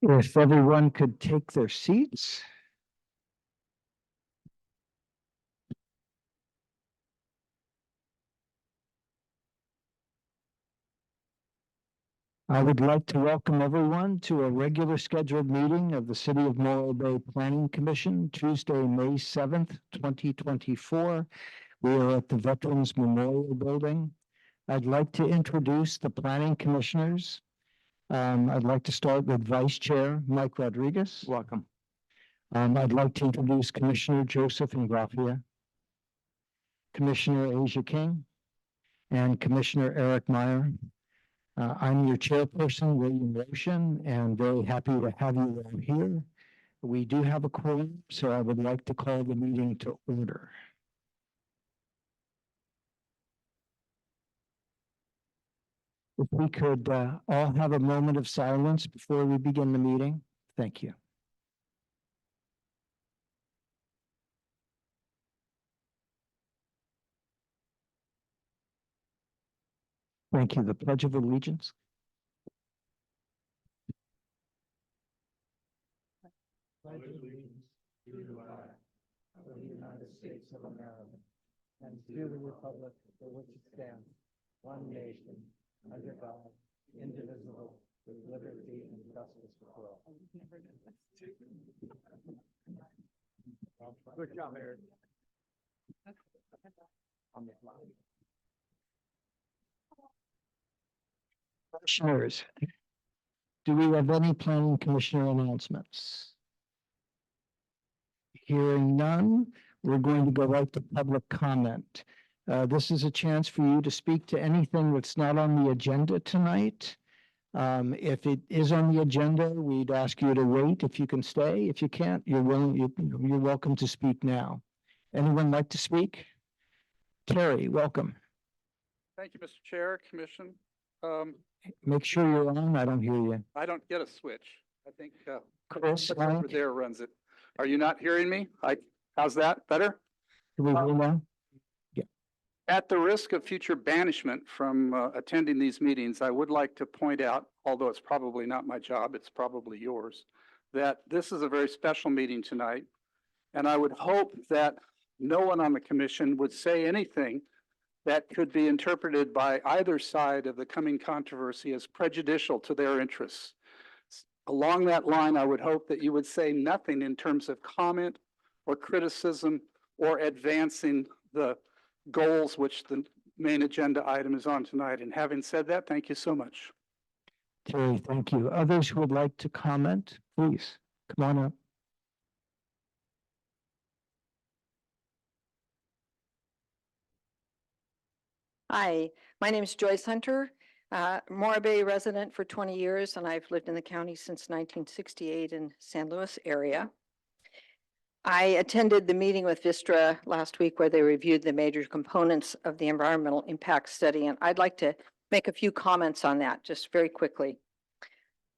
If everyone could take their seats. I would like to welcome everyone to a regular scheduled meeting of the City of Morro Bay Planning Commission, Tuesday, May 7th, 2024. We are at the Veterans Memorial Building. I'd like to introduce the planning commissioners. I'd like to start with Vice Chair Mike Rodriguez. Welcome. I'd like to introduce Commissioner Joseph Ingrafia, Commissioner Asia King, and Commissioner Eric Meyer. I'm your chairperson, William Roshan, and very happy to have you all here. We do have a quorum, so I would like to call the meeting to order. If we could all have a moment of silence before we begin the meeting. Thank you. Thank you. The Pledge of Allegiance. Pledge allegiance to the flag of the United States of America and to the republic for which it stands, one nation, under God, indivisible, with liberty and justice for all. Good job, Eric. On the fly. Commissioners, do we have any planning commissioner announcements? Hearing none, we're going to go right to public comment. This is a chance for you to speak to anything that's not on the agenda tonight. If it is on the agenda, we'd ask you to wait if you can stay. If you can't, you're welcome to speak now. Anyone like to speak? Terry, welcome. Thank you, Mr. Chair, Commission. Make sure you're on. I don't hear you. I don't get a switch. I think Chris, over there runs it. Are you not hearing me? How's that? Better? Do we hear now? At the risk of future banishment from attending these meetings, I would like to point out, although it's probably not my job, it's probably yours, that this is a very special meeting tonight. And I would hope that no one on the commission would say anything that could be interpreted by either side of the coming controversy as prejudicial to their interests. Along that line, I would hope that you would say nothing in terms of comment or criticism or advancing the goals which the main agenda item is on tonight. And having said that, thank you so much. Terry, thank you. Others who would like to comment, please come on up. Hi, my name is Joyce Hunter, Morro Bay resident for 20 years, and I've lived in the county since 1968 in San Luis area. I attended the meeting with Vistra last week where they reviewed the major components of the environmental impact study, and I'd like to make a few comments on that just very quickly.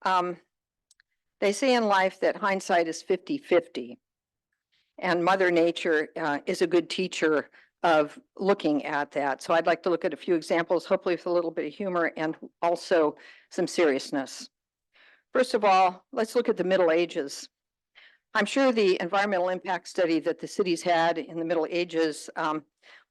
They say in life that hindsight is 50-50, and Mother Nature is a good teacher of looking at that. So I'd like to look at a few examples, hopefully with a little bit of humor and also some seriousness. First of all, let's look at the Middle Ages. I'm sure the environmental impact study that the cities had in the Middle Ages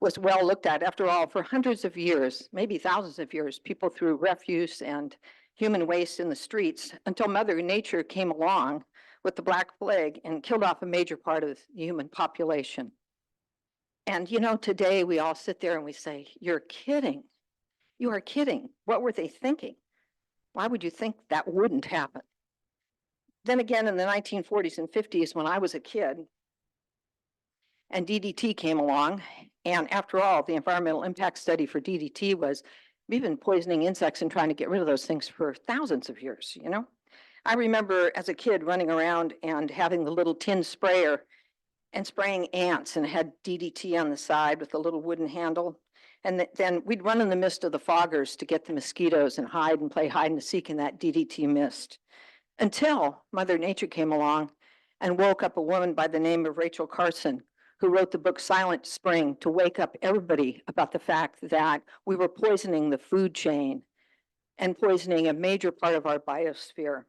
was well looked at. After all, for hundreds of years, maybe thousands of years, people threw refuse and human waste in the streets until Mother Nature came along with the Black Plague and killed off a major part of the human population. And you know, today we all sit there and we say, you're kidding. You are kidding. What were they thinking? Why would you think that wouldn't happen? Then again, in the 1940s and 50s, when I was a kid, and DDT came along, and after all, the environmental impact study for DDT was, we've been poisoning insects and trying to get rid of those things for thousands of years, you know? I remember as a kid running around and having the little tin sprayer and spraying ants, and it had DDT on the side with a little wooden handle. And then we'd run in the mist of the foggers to get the mosquitoes and hide and play hide and seek in that DDT mist. Until Mother Nature came along and woke up a woman by the name of Rachel Carson, who wrote the book Silent Spring to wake up everybody about the fact that we were poisoning the food chain and poisoning a major part of our biosphere.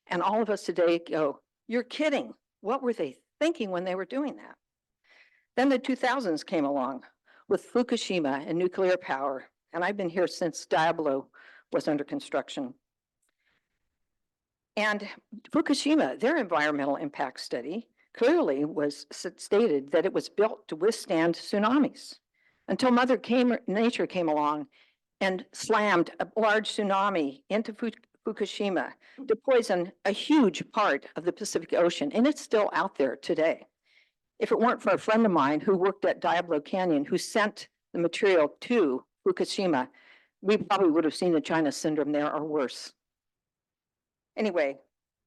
And all of us today go, you're kidding. What were they thinking when they were doing that? Then the 2000s came along with Fukushima and nuclear power. And I've been here since Diablo was under construction. And Fukushima, their environmental impact study clearly was stated that it was built to withstand tsunamis until Nature came along and slammed a large tsunami into Fukushima to poison a huge part of the Pacific Ocean. And it's still out there today. If it weren't for a friend of mine who worked at Diablo Canyon, who sent the material to Fukushima, we probably would have seen the China syndrome there or worse. Anyway,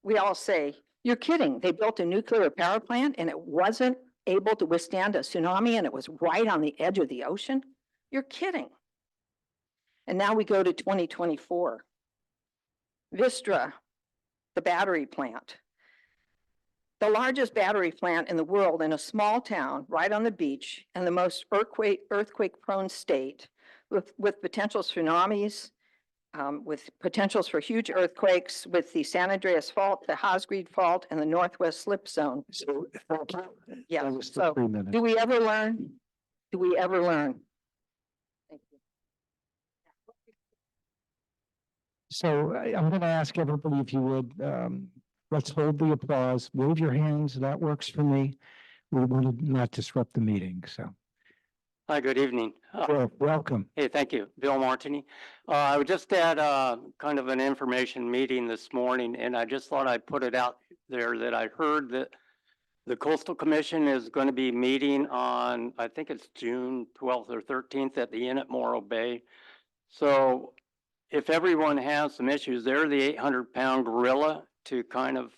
we all say, you're kidding. They built a nuclear power plant and it wasn't able to withstand a tsunami and it was right on the edge of the ocean. You're kidding. And now we go to 2024. Vistra, the battery plant. The largest battery plant in the world in a small town right on the beach and the most earthquake-prone state with potential tsunamis, with potentials for huge earthquakes, with the San Andreas Fault, the Hosgreed Fault, and the Northwest Slip Zone. So, thank you. Yeah, That was the so 3 minutes. do we ever learn? Do we ever learn? Thank you. So I'm going to ask everybody if you would, let's hold the applause, wave your hands, that works for me. We want to not disrupt the meeting, so. Hi, good evening. Well, welcome. Hey, thank you. Bill Martini. I was just at kind of an information meeting this morning, and I just thought I'd put it out there that I heard that the Coastal Commission is going to be meeting on, I think it's June 12th or 13th at the Inn at Morro Bay. So if everyone has some issues, they're the 800-pound gorilla to kind of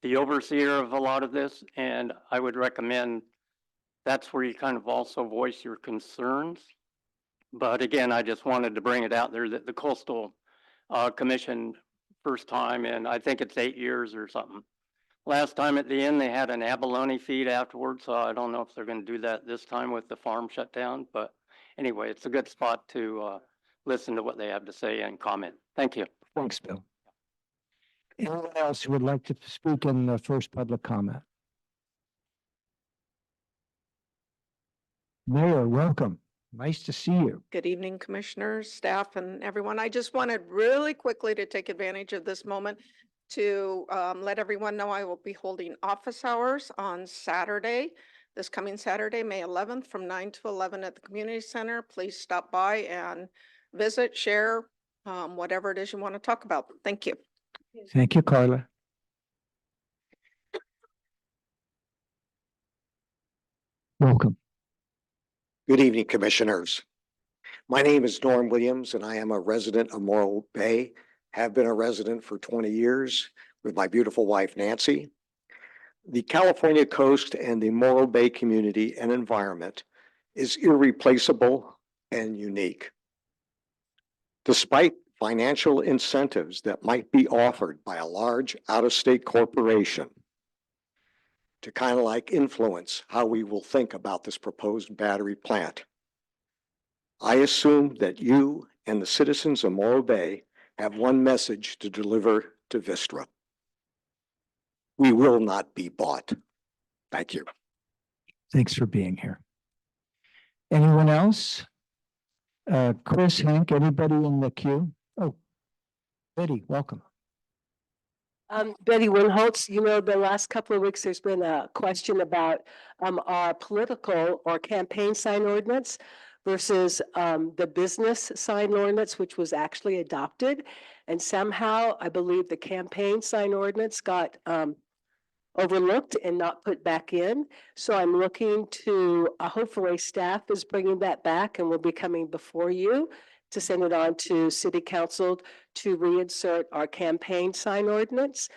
the overseer of a lot of this, and I would recommend that's where you kind of also voice your concerns. But again, I just wanted to bring it out there that the Coastal Commission, first time in, I think it's 8 years or something. Last time at the end, they had an abalone feed afterwards, so I don't know if they're going to do that this time with the farm shut down. But anyway, it's a good spot to listen to what they have to say and comment. Thank you. Thanks, Bill. Anyone else who would like to speak in the first public comment? Mayor, welcome. Nice to see you. Good evening, commissioners, staff, and everyone. I just wanted really quickly to take advantage of this moment to let everyone know I will be holding office hours on Saturday, this coming Saturday, May 11th, from 9 to 11 at the community center. Please stop by and visit, share, whatever it is you want to talk about. Thank you. Thank you, Carla. Welcome. Good evening, Commissioners. My name is Norm Williams, and I am a resident of Morro Bay, have been a resident for 20 years with my beautiful wife, Nancy. The California coast and the Morro Bay community and environment is irreplaceable and unique. Despite financial incentives that might be offered by a large out-of-state corporation to kind of like influence how we will think about this proposed battery plant, I assume that you and the citizens of Morro Bay have one message to deliver to Vistra. We will not be bought. Thank you. Thanks for being here. Anyone else? Chris, Hank, anybody in the queue? Oh, Betty, welcome. Betty Winholtz, you know, the last couple of weeks, there's been a question about our political or campaign sign ordinance versus the business sign ordinance, which was actually adopted. And somehow I believe the campaign sign ordinance got overlooked and not put back in. So I'm looking to, hopefully staff is bringing that back and will be coming before you to send it on to city council to reinsert our campaign sign ordinance,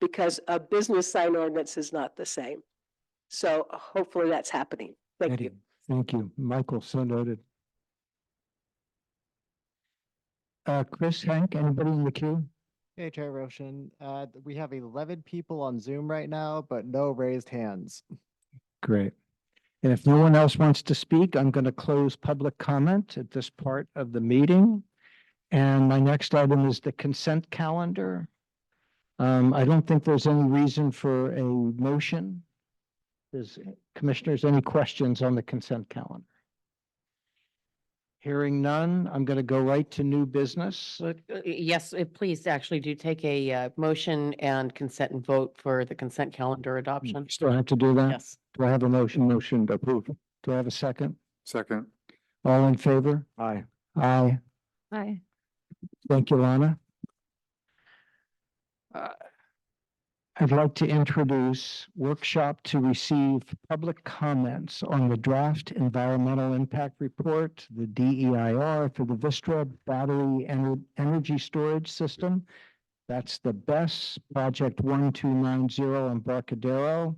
because a business sign ordinance is not the same. So hopefully that's happening. Thank Betty, you. thank you. Michael, so noted. Chris, Hank, anybody in the queue? Hey, Chair Roshan, we have 11 people on Zoom right now, but no raised hands. Great. And if no one else wants to speak, I'm going to close public comment at this part of the meeting. And my next item is the consent calendar. I don't think there's any reason for a motion. Does commissioners, any questions on the consent calendar? Hearing none, I'm going to go right to new business. Yes, please actually do take a motion and consent and vote for the consent calendar adoption. Still have to do that? Yes. Do I have a motion? Motion to approve. Do I have a second? Second. All in favor? Aye. Aye. Aye. Thank you, Lana. I'd like to introduce workshop to receive public comments on the draft environmental impact report, the DEIR for the Vistra battery energy storage system. That's the BESS project 1290 Embarcadero,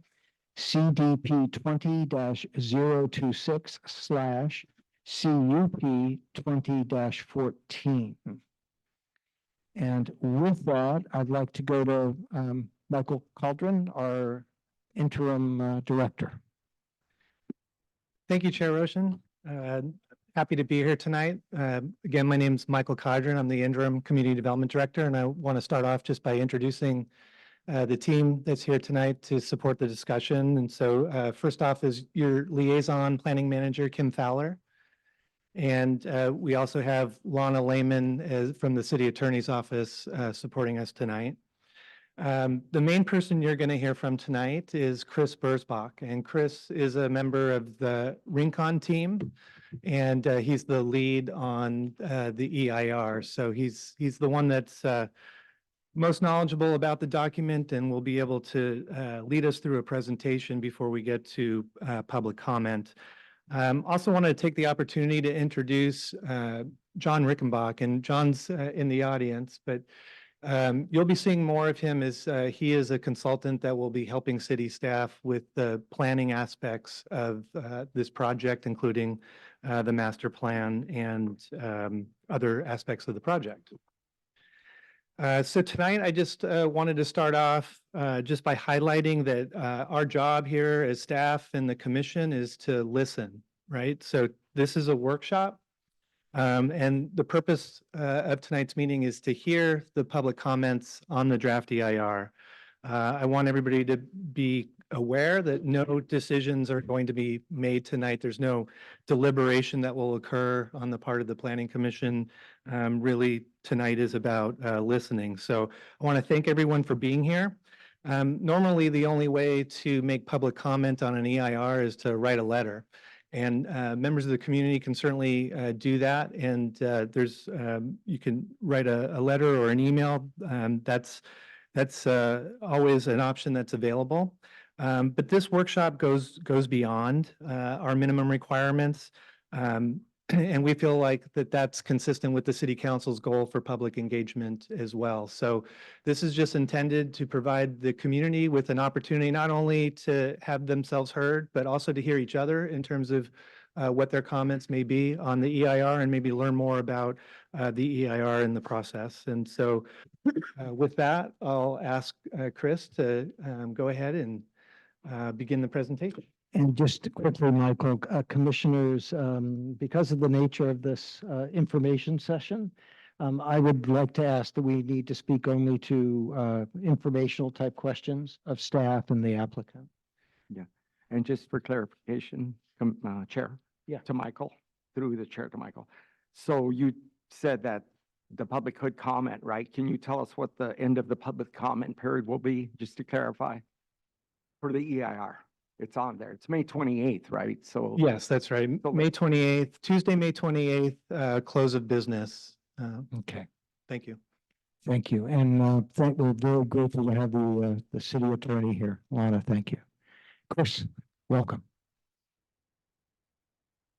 CDP 20-026/CUP 20-14. And with that, I'd like to go to Michael Caldron, our interim director. Thank you, Chair Roshan. Happy to be here tonight. Again, my name is Michael Codron. I'm the interim community development director, and I want to start off just by introducing the team that's here tonight to support the discussion. And so first off is your liaison planning manager, Kim Fowler. And we also have Lana Lehman from the city attorney's office supporting us tonight. The main person you're going to hear from tonight is Chris Bursbach, and Chris is a member of the Rincon team, and he's the lead on the EIR. So he's the one that's most knowledgeable about the document and will be able to lead us through a presentation before we get to public comment. Also want to take the opportunity to introduce John Rickenbach, and John's in the audience, but you'll be seeing more of him as he is a consultant that will be helping city staff with the planning aspects of this project, including the master plan and other aspects of the project. So tonight, I just wanted to start off just by highlighting that our job here as staff and the commission is to listen, right? So this is a workshop. And the purpose of tonight's meeting is to hear the public comments on the draft EIR. I want everybody to be aware that no decisions are going to be made tonight. There's no deliberation that will occur on the part of the Planning Commission. Really, tonight is about listening. So I want to thank everyone for being here. Normally, the only way to make public comment on an EIR is to write a letter. And members of the community can certainly do that. And there's you can write a letter or an email. That's always an option that's available. But this workshop goes beyond our minimum requirements. And we feel like that's consistent with the city council's goal for public engagement as well. So this is just intended to provide the community with an opportunity not only to have themselves heard, but also to hear each other in terms of what their comments may be on the EIR and maybe learn more about the EIR in the process. And so with that, I'll ask Chris to go ahead and begin the presentation. And just quickly, Michael, commissioners, because of the nature of this information session, I would like to ask that we need to speak only to informational type questions of staff and the applicant. Yeah, and just for clarification, Chair. Yeah. To Michael, through the chair to Michael. So you said that the public could comment, right? Can you tell us what the end of the public comment period will be, just to clarify? For the EIR, it's on there. It's May 28th, right? So Yes, that's right. So May 28th, Tuesday, May 28th, close of business. Okay, Thank you. thank you. And we're very grateful to have the city attorney here. Lana, thank you. Chris, welcome.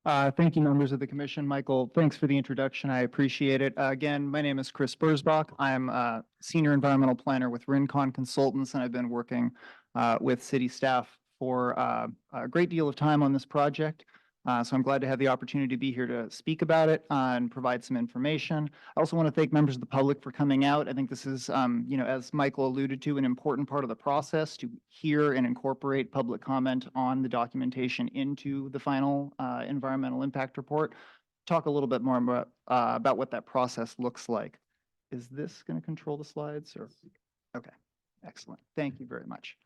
Thank you, members of the commission. Michael, thanks for the introduction. I appreciate it. Again, my name is Chris Bursbach. I'm a senior environmental planner with Rincon Consultants, and I've been working with city staff for a great deal of time on this project. So I'm glad to have the opportunity to be here to speak about it and provide some information. I also want to thank members of the public for coming out. I think this is, as Michael alluded to, an important part of the process to hear and incorporate public comment on the documentation into the final environmental impact report. Talk a little bit more about what that process looks like. Is this going to control the slides or? Okay, excellent. Thank you very much.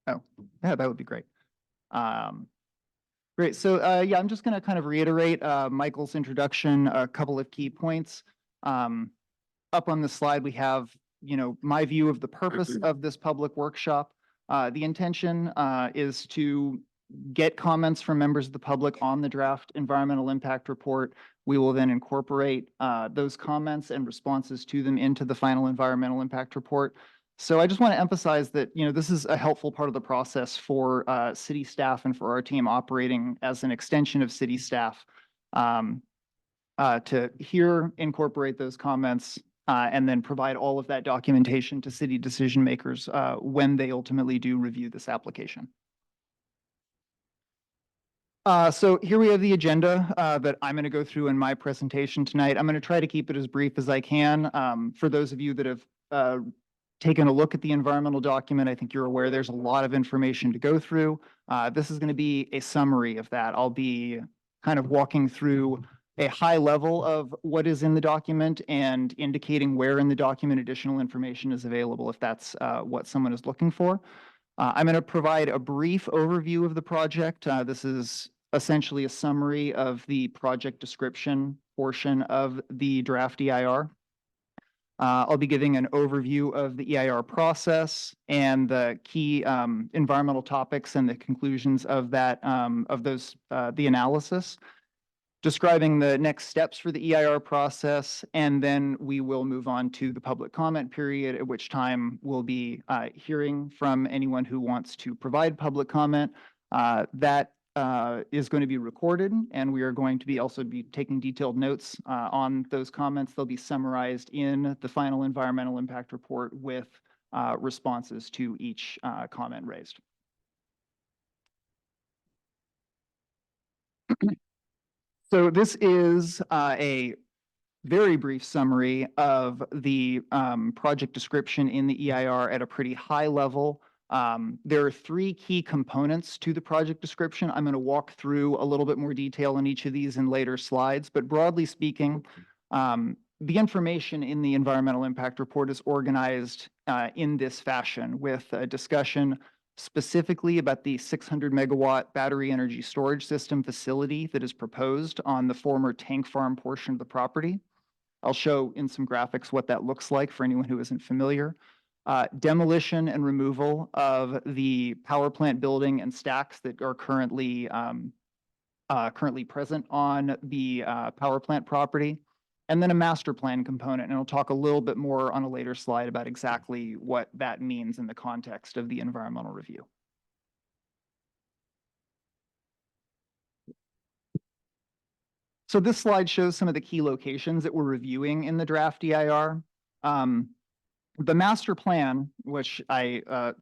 Oh, yeah, that would be great. Great. So, yeah, I'm just going to kind of reiterate Michael's introduction, a couple of key points. Up on the slide, we have, my view of the purpose of this public workshop. The intention is to get comments from members of the public on the draft environmental impact report. We will then incorporate those comments and responses to them into the final environmental impact report. So I just want to emphasize that, this is a helpful part of the process for city staff and for our team operating as an extension of city staff to hear, incorporate those comments, and then provide all of that documentation to city decision makers when they ultimately do review this application. So here we have the agenda that I'm going to go through in my presentation tonight. I'm going to try to keep it as brief as I can. For those of you that have taken a look at the environmental document, I think you're aware there's a lot of information to go through. This is going to be a summary of that. I'll be kind of walking through a high level of what is in the document and indicating where in the document additional information is available if that's what someone is looking for. I'm going to provide a brief overview of the project. This is essentially a summary of the project description portion of the draft EIR. I'll be giving an overview of the EIR process and the key environmental topics and the conclusions of that, the analysis, describing the next steps for the EIR process, and then we will move on to the public comment period, at which time we'll be hearing from anyone who wants to provide public comment. That is going to be recorded, and we are going to also be taking detailed notes on those comments. They'll be summarized in the final environmental impact report with responses to each comment raised. So this is a very brief summary of the project description in the EIR at a pretty high level. There are three key components to the project description. I'm going to walk through a little bit more detail on each of these in later slides, but broadly speaking, the information in the environmental impact report is organized in this fashion, with a discussion specifically about the 600 megawatt battery energy storage system facility that is proposed on the former tank farm portion of the property. I'll show in some graphics what that looks like for anyone who isn't familiar. Demolition and removal of the power plant building and stacks that are currently present on the power plant property, and then a master plan component. And I'll talk a little bit more on a later slide about exactly what that means in the context of the environmental review. So this slide shows some of the key locations that we're reviewing in the draft EIR. The master plan, which I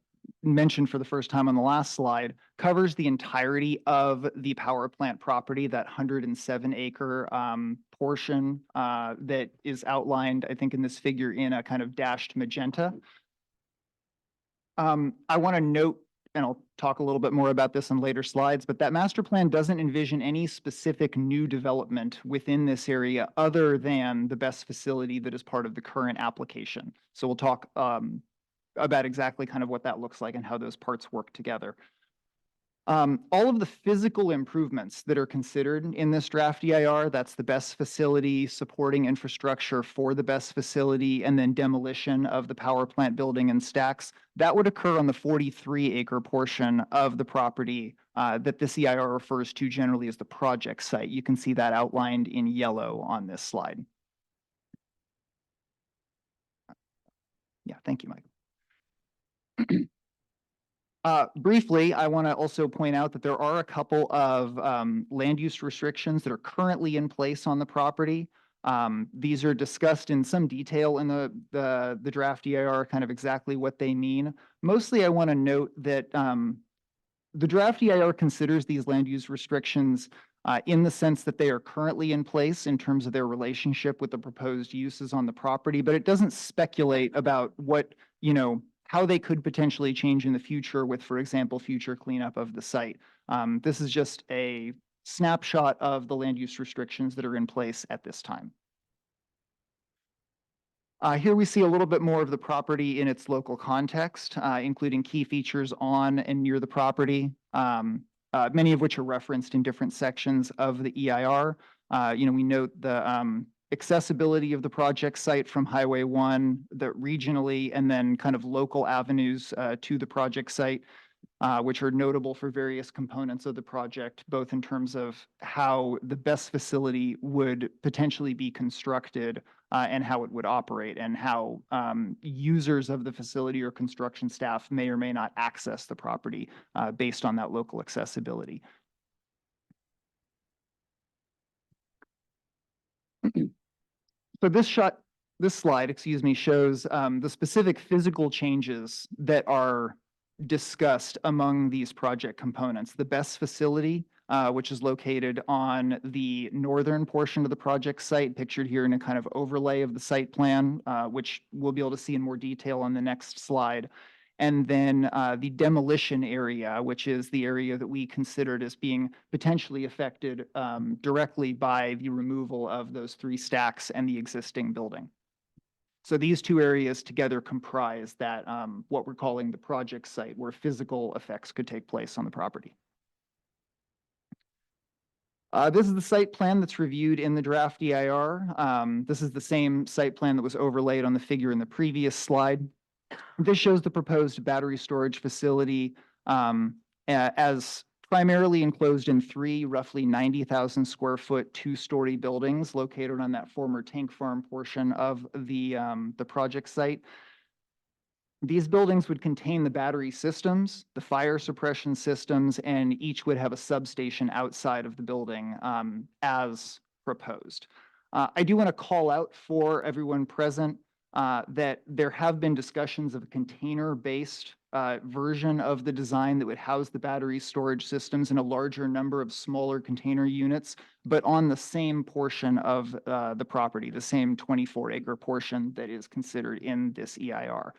mentioned for the first time on the last slide, covers the entirety of the power plant property, that 107-acre portion that is outlined, I think, in this figure in a kind of dashed magenta. I want to note, and I'll talk a little bit more about this in later slides, but that master plan doesn't envision any specific new development within this area other than the BESS facility that is part of the current application. So we'll talk about exactly kind of what that looks like and how those parts work together. All of the physical improvements that are considered in this draft EIR, that's the BESS facility, supporting infrastructure for the BESS facility, and then demolition of the power plant building and stacks, that would occur on the 43-acre portion of the property that this EIR refers to generally as the project site. You can see that outlined in yellow on this slide. Yeah, thank you, Mike. Briefly, I want to also point out that there are a couple of land use restrictions that are currently in place on the property. These are discussed in some detail in the draft EIR, kind of exactly what they mean. Mostly, I want to note that the draft EIR considers these land use restrictions in the sense that they are currently in place in terms of their relationship with the proposed uses on the property, but it doesn't speculate about what, how they could potentially change in the future with, for example, future cleanup of the site. This is just a snapshot of the land use restrictions that are in place at this time. Here we see a little bit more of the property in its local context, including key features on and near the property, many of which are referenced in different sections of the EIR. We note the accessibility of the project site from Highway 1, the regionally and then kind of local avenues to the project site, which are notable for various components of the project, both in terms of how the best facility would potentially be constructed and how it would operate, and how users of the facility or construction staff may or may not access the property based on that local accessibility. So this slide, excuse me, shows the specific physical changes that are discussed among these project components. The BESS facility, which is located on the northern portion of the project site, pictured here in a kind of overlay of the site plan, which we'll be able to see in more detail on the next slide. And then the demolition area, which is the area that we considered as being potentially affected directly by the removal of those 3 stacks and the existing building. So these 2 areas together comprise that what we're calling the project site, where physical effects could take place on the property. This is the site plan that's reviewed in the draft EIR. This is the same site plan that was overlaid on the figure in the previous slide. This shows the proposed battery storage facility as primarily enclosed in 3 roughly 90,000 square foot 2-story buildings located on that former tank farm portion of the project site. These buildings would contain the battery systems, the fire suppression systems, and each would have a substation outside of the building as proposed. I do want to call out for everyone present that there have been discussions of a container-based version of the design that would house the battery storage systems in a larger number of smaller container units, but on the same portion of the property, the same 24-acre portion that is considered in this EIR.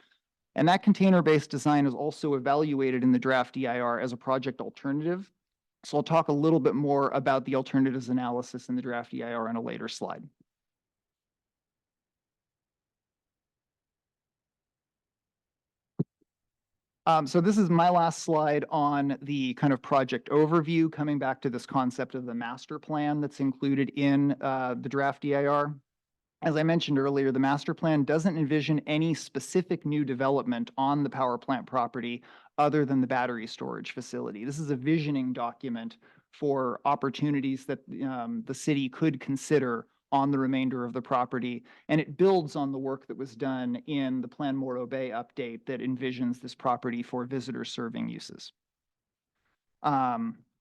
And that container-based design is also evaluated in the draft EIR as a project alternative. So I'll talk a little bit more about the alternatives analysis in the draft EIR in a later slide. So this is my last slide on the kind of project overview, coming back to this concept of the master plan that's included in the draft EIR. As I mentioned earlier, the master plan doesn't envision any specific new development on the power plant property other than the battery storage facility. This is a visioning document for opportunities that the city could consider on the remainder of the property, and it builds on the work that was done in the Plan Morro Bay update that envisions this property for visitor serving uses. From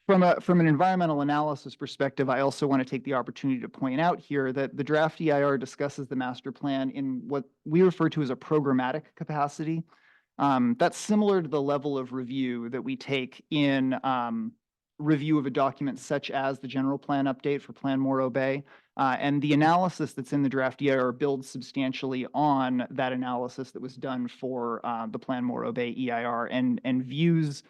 an environmental analysis perspective, I also want to take the opportunity to point out here that the draft EIR discusses the master plan in what we refer to as a programmatic capacity. That's similar to the level of review that we take in review of a document such as the general plan update for Plan Morro Bay. And the analysis that's in the draft EIR builds substantially on that analysis that was done for the Plan Morro Bay EIR and views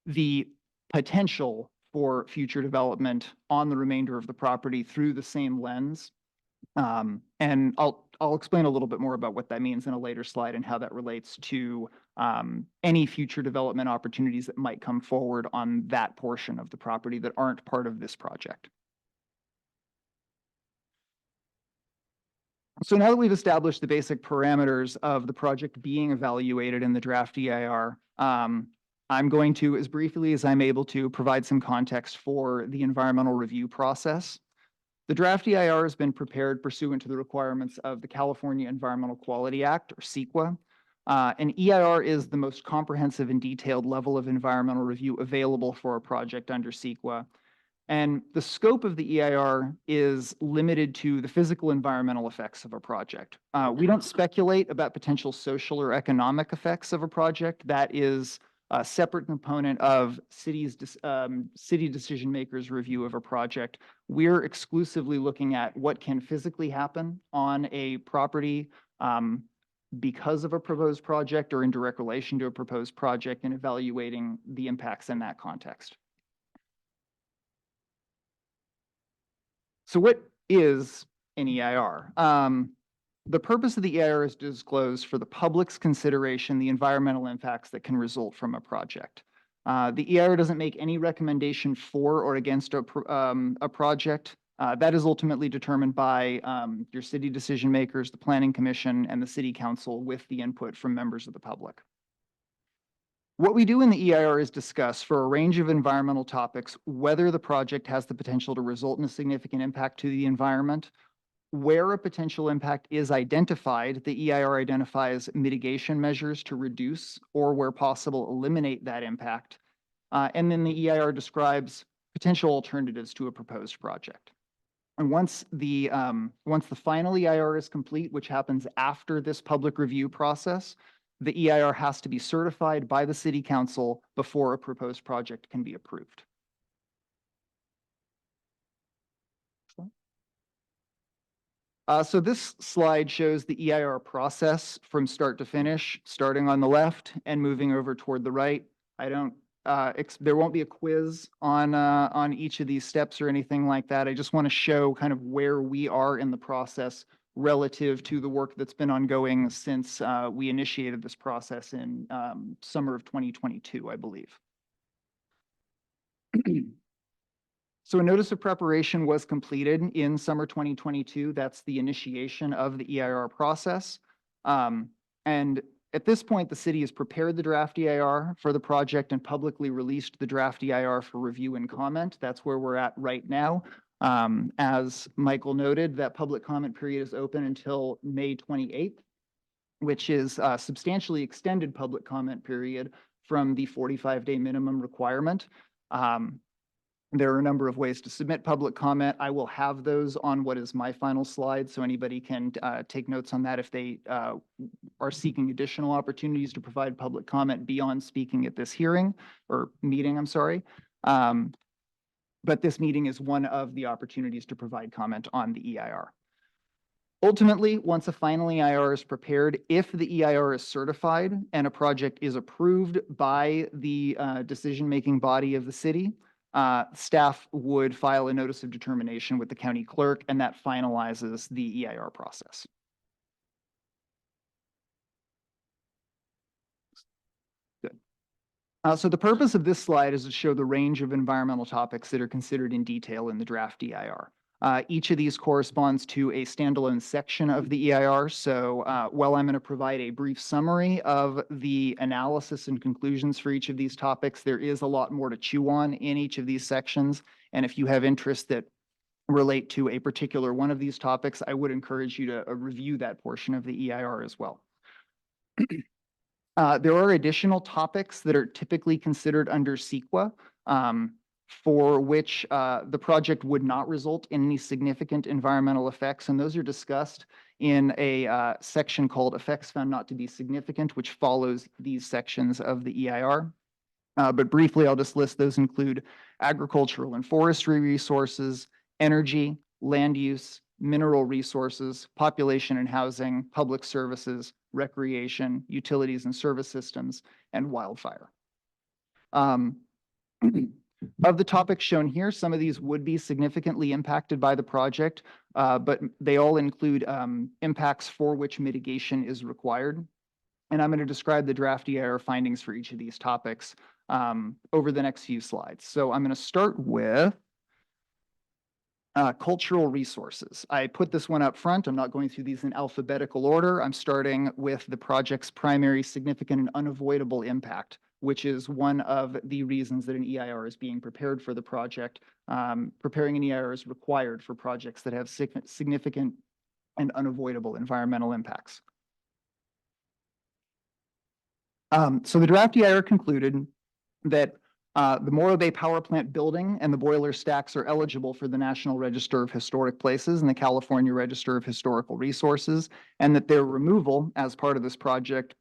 the potential for future development on the remainder of the property through the same lens. And I'll explain a little bit more about what that means in a later slide and how that relates to any future development opportunities that might come forward on that portion of the property that aren't part of this project. So now that we've established the basic parameters of the project being evaluated in the draft EIR, I'm going to, as briefly as I'm able to, provide some context for the environmental review process. The draft EIR has been prepared pursuant to the requirements of the California Environmental Quality Act, or CEQA. An EIR is the most comprehensive and detailed level of environmental review available for a project under CEQA. And the scope of the EIR is limited to the physical environmental effects of a project. We don't speculate about potential social or economic effects of a project. That is a separate component of city decision makers' review of a project. We're exclusively looking at what can physically happen on a property because of a proposed project or in direct relation to a proposed project, and evaluating the impacts in that context. So what is an EIR? The purpose of the EIR is to disclose for the public's consideration the environmental impacts that can result from a project. The EIR doesn't make any recommendation for or against a project. That is ultimately determined by your city decision makers, the planning commission, and the city council with the input from members of the public. What we do in the EIR is discuss for a range of environmental topics whether the project has the potential to result in a significant impact to the environment. Where a potential impact is identified, the EIR identifies mitigation measures to reduce or, where possible, eliminate that impact. And then the EIR describes potential alternatives to a proposed project. And once the final EIR is complete, which happens after this public review process, the EIR has to be certified by the city council before a proposed project can be approved. So this slide shows the EIR process from start to finish, starting on the left and moving over toward the right. There won't be a quiz on each of these steps or anything like that. I just want to show kind of where we are in the process relative to the work that's been ongoing since we initiated this process in summer of 2022, I believe. So a notice of preparation was completed in summer 2022. That's the initiation of the EIR process. And at this point, the city has prepared the draft EIR for the project and publicly released the draft EIR for review and comment. That's where we're at right now. As Michael noted, that public comment period is open until May 28th, which is a substantially extended public comment period from the 45-day minimum requirement. There are a number of ways to submit public comment. I will have those on what is my final slide, so anybody can take notes on that if they are seeking additional opportunities to provide public comment beyond speaking at this hearing or meeting, I'm sorry. But this meeting is one of the opportunities to provide comment on the EIR. Ultimately, once a final EIR is prepared, if the EIR is certified and a project is approved by the decision-making body of the city, staff would file a notice of determination with the county clerk, and that finalizes the EIR process. Good. So the purpose of this slide is to show the range of environmental topics that are considered in detail in the draft EIR. Each of these corresponds to a standalone section of the EIR. So while I'm going to provide a brief summary of the analysis and conclusions for each of these topics, there is a lot more to chew on in each of these sections. And if you have interests that relate to a particular one of these topics, I would encourage you to review that portion of the EIR as well. There are additional topics that are typically considered under CEQA, for which the project would not result in any significant environmental effects. And those are discussed in a section called Effects Found Not to Be Significant, which follows these sections of the EIR. But briefly, I'll just list those include agricultural and forestry resources, energy, land use, mineral resources, population and housing, public services, recreation, utilities and service systems, and wildfire. Of the topics shown here, some of these would be significantly impacted by the project, but they all include impacts for which mitigation is required. And I'm going to describe the draft EIR findings for each of these topics over the next few slides. So I'm going to start with cultural resources. I put this one up front. I'm not going through these in alphabetical order. I'm starting with the project's primary significant and unavoidable impact, which is one of the reasons that an EIR is being prepared for the project. Preparing an EIR is required for projects that have significant and unavoidable environmental impacts. So the draft EIR concluded that the Morro Bay Power Plant building and the boiler stacks are eligible for the National Register of Historic Places and the California Register of Historical Resources, and that their removal as part of this project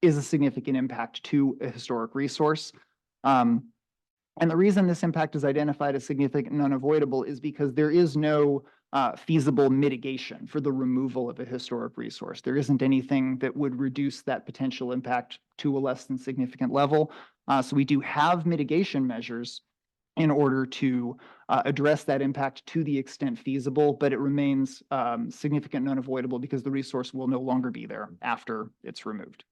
is a significant impact to a historic resource. And the reason this impact is identified as significant and unavoidable is because there is no feasible mitigation for the removal of a historic resource. There isn't anything that would reduce that potential impact to a less than significant level. So we do have mitigation measures in order to address that impact to the extent feasible, but it remains significant and unavoidable because the resource will no longer be there after it's removed.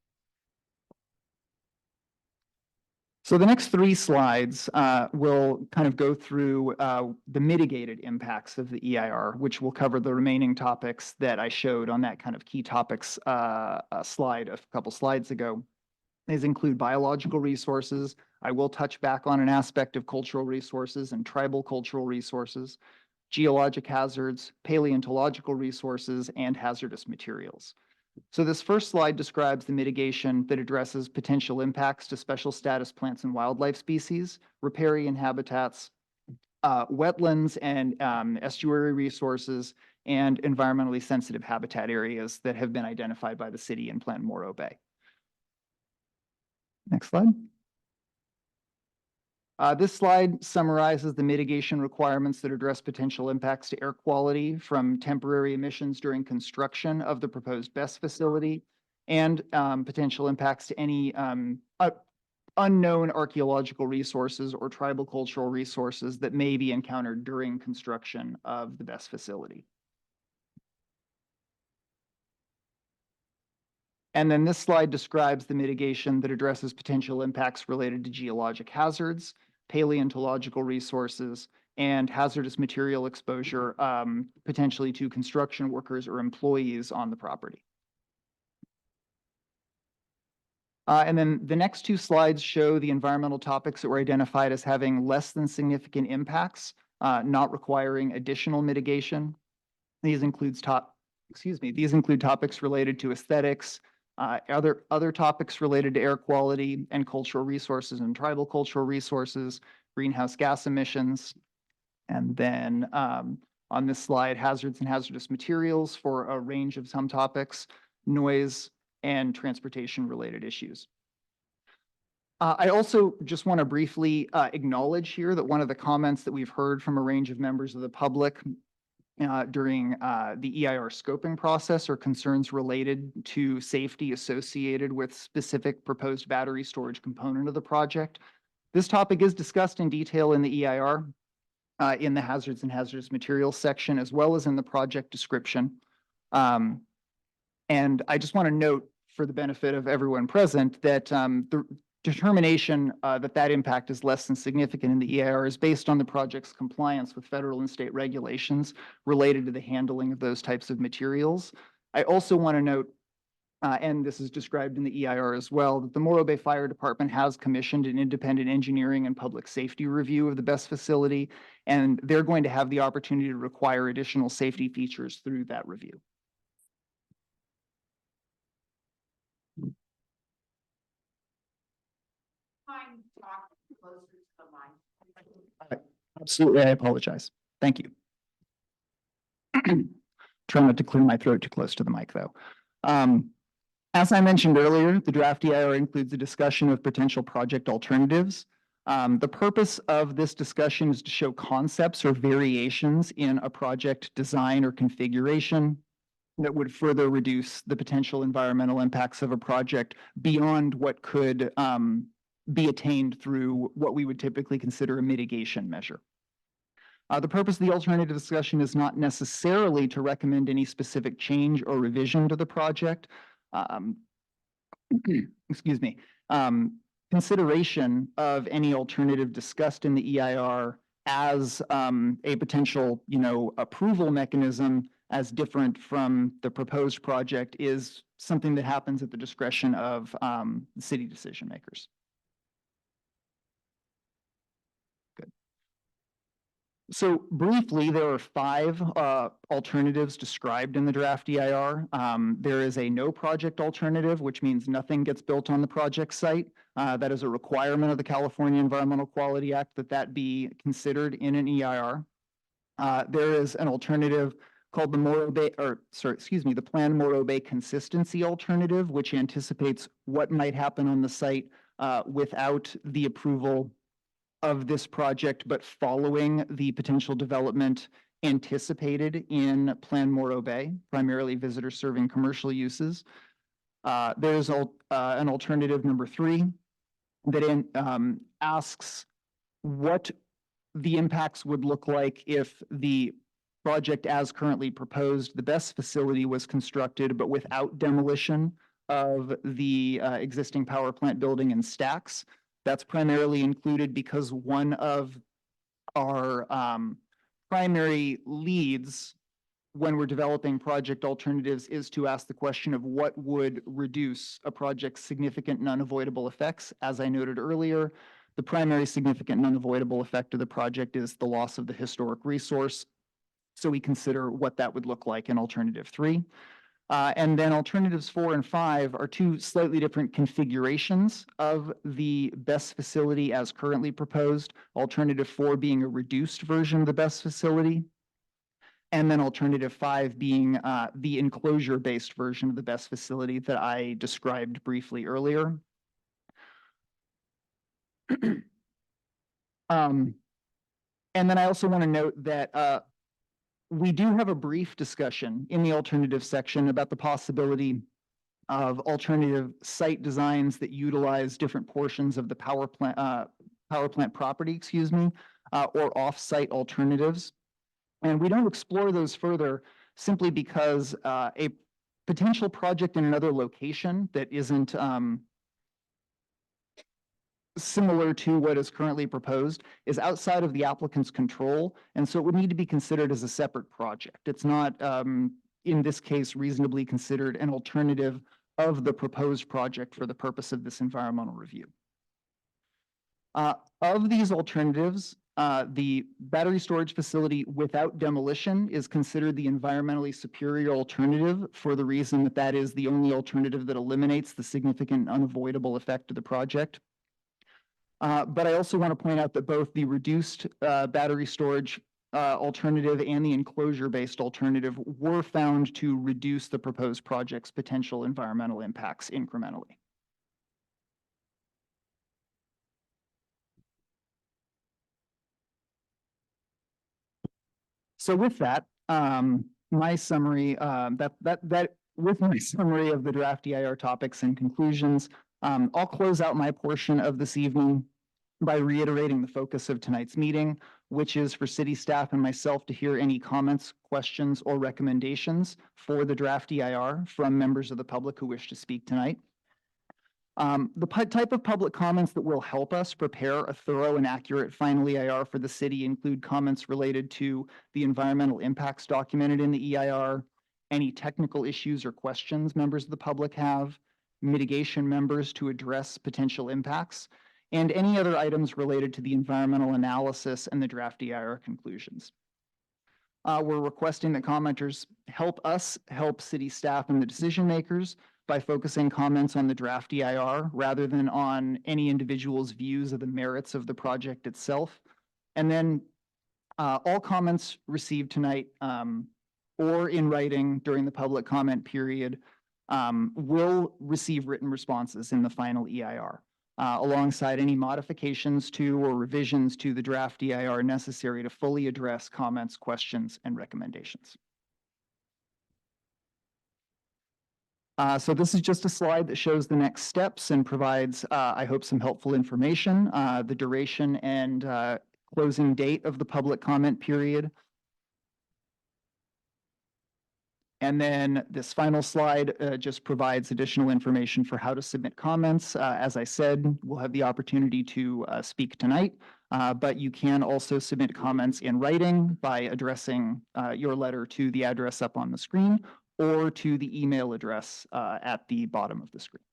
So the next 3 slides will kind of go through the mitigated impacts of the EIR, which will cover the remaining topics that I showed on that kind of key topics slide a couple slides ago. These include biological resources. I will touch back on an aspect of cultural resources and tribal cultural resources, geologic hazards, paleontological resources, and hazardous materials. So this first slide describes the mitigation that addresses potential impacts to special status plants and wildlife species, riparian habitats, wetlands and estuary resources, and environmentally sensitive habitat areas that have been identified by the city and Plant Morro Bay. Next slide. This slide summarizes the mitigation requirements that address potential impacts to air quality from temporary emissions during construction of the proposed BESS facility and potential impacts to any unknown archaeological resources or tribal cultural resources that may be encountered during construction of the BESS facility. And then this slide describes the mitigation that addresses potential impacts related to geologic hazards, paleontological resources, and hazardous material exposure, potentially to construction workers or employees on the property. And then the next 2 slides show the environmental topics that were identified as having less than significant impacts, not requiring additional mitigation. These include topics related to aesthetics, other topics related to air quality and cultural resources and tribal cultural resources, greenhouse gas emissions, and then on this slide, hazards and hazardous materials for a range of some topics, noise, and transportation related issues. I also just want to briefly acknowledge here that one of the comments that we've heard from a range of members of the public during the EIR scoping process are concerns related to safety associated with specific proposed battery storage component of the project. This topic is discussed in detail in the EIR in the hazards and hazardous materials section, as well as in the project description. And I just want to note for the benefit of everyone present that the determination that impact is less than significant in the EIR is based on the project's compliance with federal and state regulations related to the handling of those types of materials. I also want to note, and this is described in the EIR as well, that the Morro Bay Fire Department has commissioned an independent engineering and public safety review of the BESS facility, and they're going to have the opportunity to require additional safety features through that review. Absolutely, I apologize. Thank you. Try not to clear my throat too close to the mic, though. As I mentioned earlier, the draft EIR includes a discussion of potential project alternatives. The purpose of this discussion is to show concepts or variations in a project design or configuration that would further reduce the potential environmental impacts of a project beyond what could be attained through what we would typically consider a mitigation measure. The purpose of the alternative discussion is not necessarily to recommend any specific change or revision to the project. Excuse me. Consideration of any alternative discussed in the EIR as a potential, approval mechanism as different from the proposed project is something that happens at the discretion of city decision makers. Good. So briefly, there are five alternatives described in the draft EIR. There is a no project alternative, which means nothing gets built on the project site. That is a requirement of the California Environmental Quality Act that be considered in an EIR. There is an alternative called the the Plan Morro Bay Consistency Alternative, which anticipates what might happen on the site without the approval of this project, but following the potential development anticipated in Plan Morro Bay, primarily visitor serving commercial uses. There's an alternative number 3 that asks what the impacts would look like if the project as currently proposed, the BESS facility was constructed, but without demolition of the existing power plant building and stacks. That's primarily included because one of our primary leads when we're developing project alternatives is to ask the question of what would reduce a project's significant and unavoidable effects. As I noted earlier, the primary significant and unavoidable effect of the project is the loss of the historic resource. So we consider what that would look like in alternative 3. And then alternatives 4 and 5 are two slightly different configurations of the BESS facility as currently proposed. Alternative 4 being a reduced version of the BESS facility. And then alternative 5 being the enclosure-based version of the BESS facility that I described briefly earlier. And then I also want to note that we do have a brief discussion in the alternative section about the possibility of alternative site designs that utilize different portions of the power plant property, or off-site alternatives. And we don't explore those further simply because a potential project in another location that isn't similar to what is currently proposed is outside of the applicant's control, and so it would need to be considered as a separate project. It's not, in this case, reasonably considered an alternative of the proposed project for the purpose of this environmental review. Of these alternatives, the battery storage facility without demolition is considered the environmentally superior alternative for the reason that that is the only alternative that eliminates the significant unavoidable effect of the project. But I also want to point out that both the reduced battery storage alternative and the enclosure-based alternative were found to reduce the proposed project's potential environmental impacts incrementally. So with that, my summary, with my summary of the draft EIR topics and conclusions, I'll close out my portion of this evening by reiterating the focus of tonight's meeting, which is for city staff and myself to hear any comments, questions, or recommendations for the draft EIR from members of the public who wish to speak tonight. The type of public comments that will help us prepare a thorough and accurate final EIR for the city include comments related to the environmental impacts documented in the EIR, any technical issues or questions members of the public have, mitigation members to address potential impacts, and any other items related to the environmental analysis and the draft EIR conclusions. We're requesting that commenters help us help city staff and the decision makers by focusing comments on the draft EIR rather than on any individual's views of the merits of the project itself. And then all comments received tonight or in writing during the public comment period will receive written responses in the final EIR. Alongside any modifications to or revisions to the draft EIR necessary to fully address comments, questions, and recommendations. So this is just a slide that shows the next steps and provides, I hope, some helpful information. The duration and closing date of the public comment period. And then this final slide just provides additional information for how to submit comments. As I said, we'll have the opportunity to speak tonight, but you can also submit comments in writing by addressing your letter to the address up on the screen or to the email address at the bottom of the screen.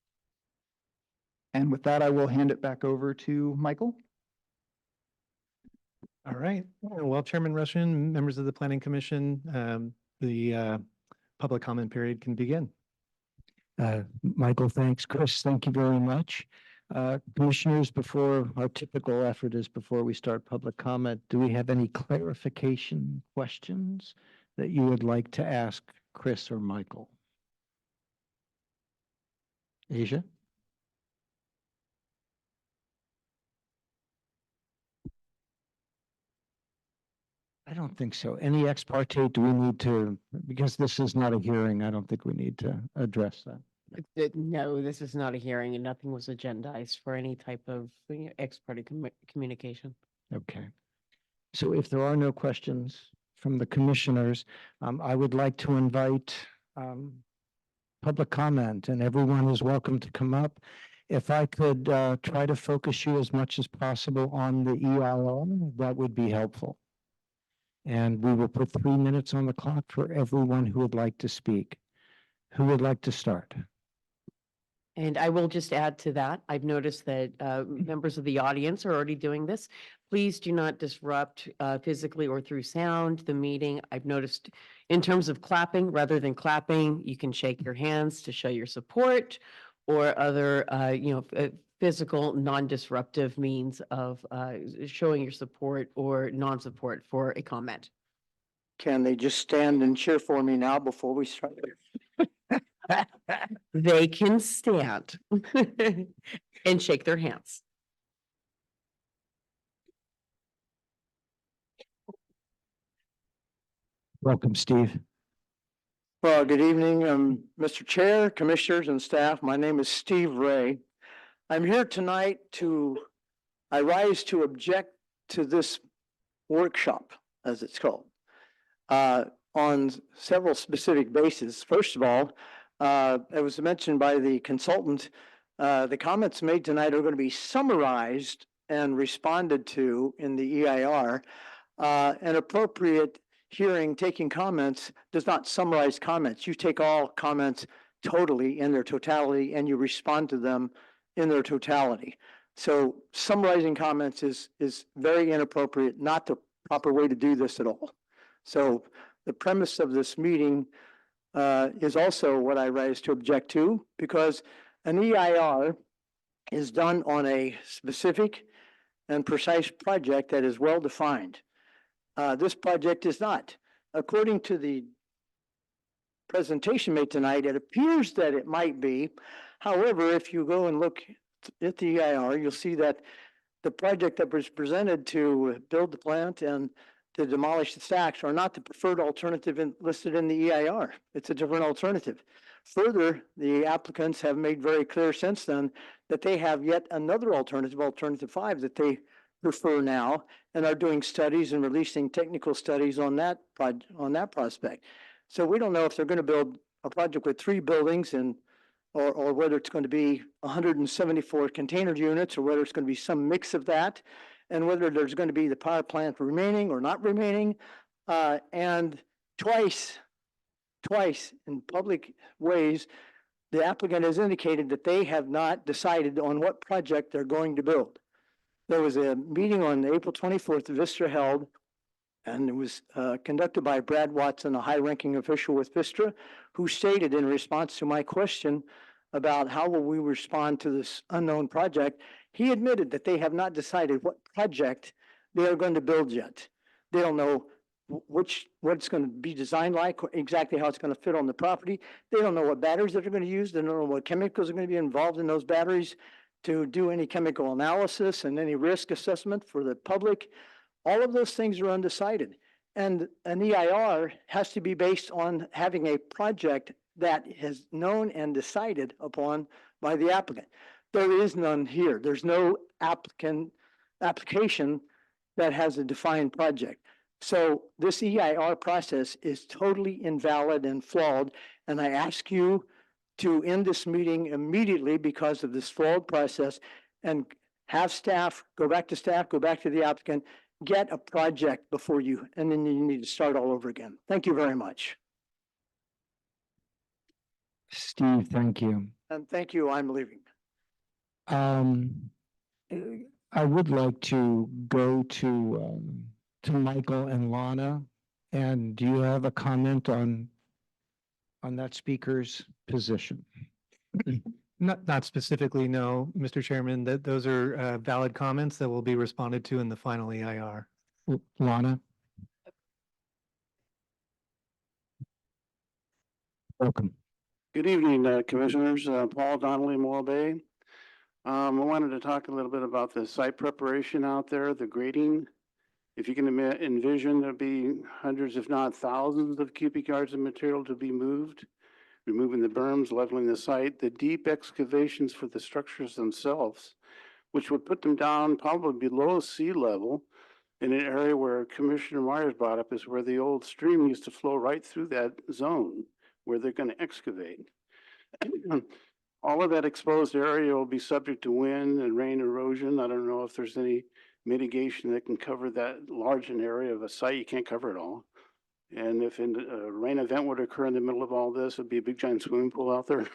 And with that, I will hand it back over to Michael. All right. Well, Chairman Rushing, members of the Planning Commission, the public comment period can begin. Michael, thanks. Chris, thank you very much. Commissioners, before our typical effort is before we start public comment, do we have any clarification questions that you would like to ask Chris or Michael? Asia? I don't think so. Any ex parte, do we need to, because this is not a hearing, I don't think we need to address that. No, this is not a hearing and nothing was agendized for any type of ex parte communication. Okay. So if there are no questions from the commissioners, I would like to invite public comment, and everyone is welcome to come up. If I could try to focus you as much as possible on the EIR, that would be helpful. And we will put 3 minutes on the clock for everyone who would like to speak. Who would like to start? And I will just add to that, I've noticed that members of the audience are already doing this. Please do not disrupt physically or through sound the meeting. I've noticed in terms of clapping, rather than clapping, you can shake your hands to show your support or other, physical, non-disruptive means of showing your support or non-support for a comment. Can they just stand and cheer for me now before we start? They can stand and shake their hands. Welcome, Steve. Well, good evening, Mr. Chair, Commissioners, and staff. My name is Steve Ray. I'm here tonight I rise to object to this workshop, as it's called, on several specific bases. First of all, it was mentioned by the consultant, the comments made tonight are going to be summarized and responded to in the EIR. An appropriate hearing taking comments does not summarize comments. You take all comments totally in their totality and you respond to them in their totality. So summarizing comments is very inappropriate, not the proper way to do this at all. So the premise of this meeting is also what I rise to object to, because an EIR is done on a specific and precise project that is well defined. This project is not. According to the presentation made tonight, it appears that it might be. However, if you go and look at the EIR, you'll see that the project that was presented to build the plant and to demolish the stacks are not the preferred alternative listed in the EIR. It's a different alternative. Further, the applicants have made very clear since then that they have yet another alternative, alternative 5, that they prefer now, and are doing studies and releasing technical studies on that prospect. So we don't know if they're going to build a project with 3 buildings or whether it's going to be 174 container units, or whether it's going to be some mix of that, and whether there's going to be the power plant remaining or not remaining. And twice in public ways, the applicant has indicated that they have not decided on what project they're going to build. There was a meeting on April 24th, Vistra held, and it was conducted by Brad Watson, a high-ranking official with Vistra, who stated in response to my question about how will we respond to this unknown project, he admitted that they have not decided what project they are going to build yet. They don't know what it's going to be designed like, exactly how it's going to fit on the property. They don't know what batteries that they're going to use. They don't know what chemicals are going to be involved in those batteries to do any chemical analysis and any risk assessment for the public. All of those things are undecided. And an EIR has to be based on having a project that is known and decided upon by the applicant. There is none here. There's no application that has a defined project. So this EIR process is totally invalid and flawed. And I ask you to end this meeting immediately because of this flawed process, and have staff, go back to the applicant, get a project before you, and then you need to start all over again. Thank you very much. Steve, thank you. And thank you, I'm leaving. I would like to go to to Michael and Lana. And do you have a comment on that speaker's position? Not specifically, no, Mr. Chairman, that those are valid comments that will be responded to in the final EIR. Lana? Welcome. Good evening, Commissioners. Paul Donnelly, Morro Bay. I wanted to talk a little bit about the site preparation out there, the grading. If you can envision, there'll be hundreds, if not thousands of cubic yards of material to be moved, removing the berms, leveling the site, the deep excavations for the structures themselves, which would put them down probably below sea level in an area where Commissioner Myers brought up is where the old stream used to flow right through that zone where they're going to excavate. All of that exposed area will be subject to wind and rain erosion. I don't know if there's any mitigation that can cover that large an area of a site. You can't cover it all. And if a rain event would occur in the middle of all this, it'd be a big giant swimming pool out there.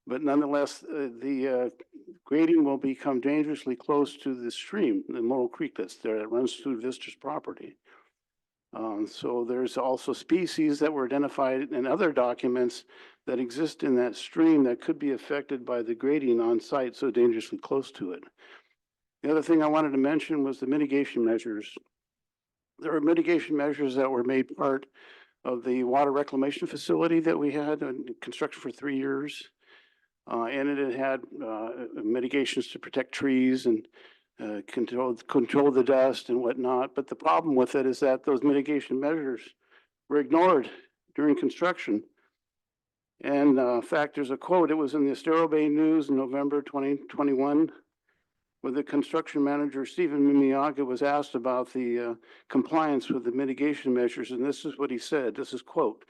But nonetheless, the grading will become dangerously close to the stream, the Morro Creek that's there that runs through Vista's property. So there's also species that were identified in other documents that exist in that stream that could be affected by the grading on site so dangerously close to it. The other thing I wanted to mention was the mitigation measures. There were mitigation measures that were made part of the water reclamation facility that we had in construction for 3 years. And it had mitigations to protect trees and control the dust and whatnot. But the problem with it is that those mitigation measures were ignored during construction. And in fact, there's a quote, it was in the Estero Bay News in November 2021, where the construction manager, Stephen Mimiaga, was asked about the compliance with the mitigation measures. And this is what he said, this is quote,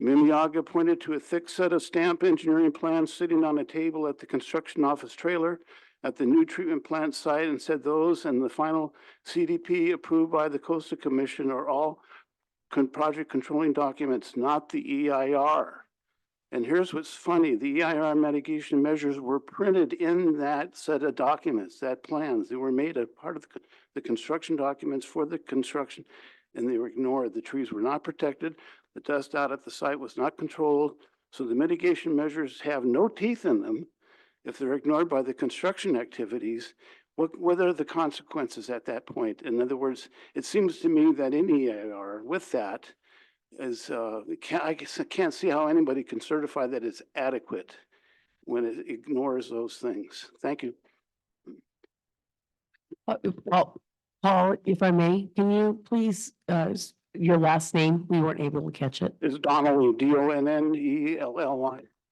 Mimiaga pointed to a thick set of stamp engineering plans sitting on a table at the construction office trailer at the new treatment plant site and said those and the final CDP approved by the Coastal Commission are all project controlling documents, not the EIR. And here's what's funny, the EIR mitigation measures were printed in that set of documents, that plans. They were made a part of the construction documents for the construction, and they were ignored. The trees were not protected. The dust out at the site was not controlled. So the mitigation measures have no teeth in them. If they're ignored by the construction activities, what are the consequences at that point? In other words, it seems to me that any EIR with that is, I can't see how anybody can certify that it's adequate when it ignores those things. Thank you. Paul, if I may, can you please, your last name? We weren't able to catch it. It's Donnelly, Donnelly.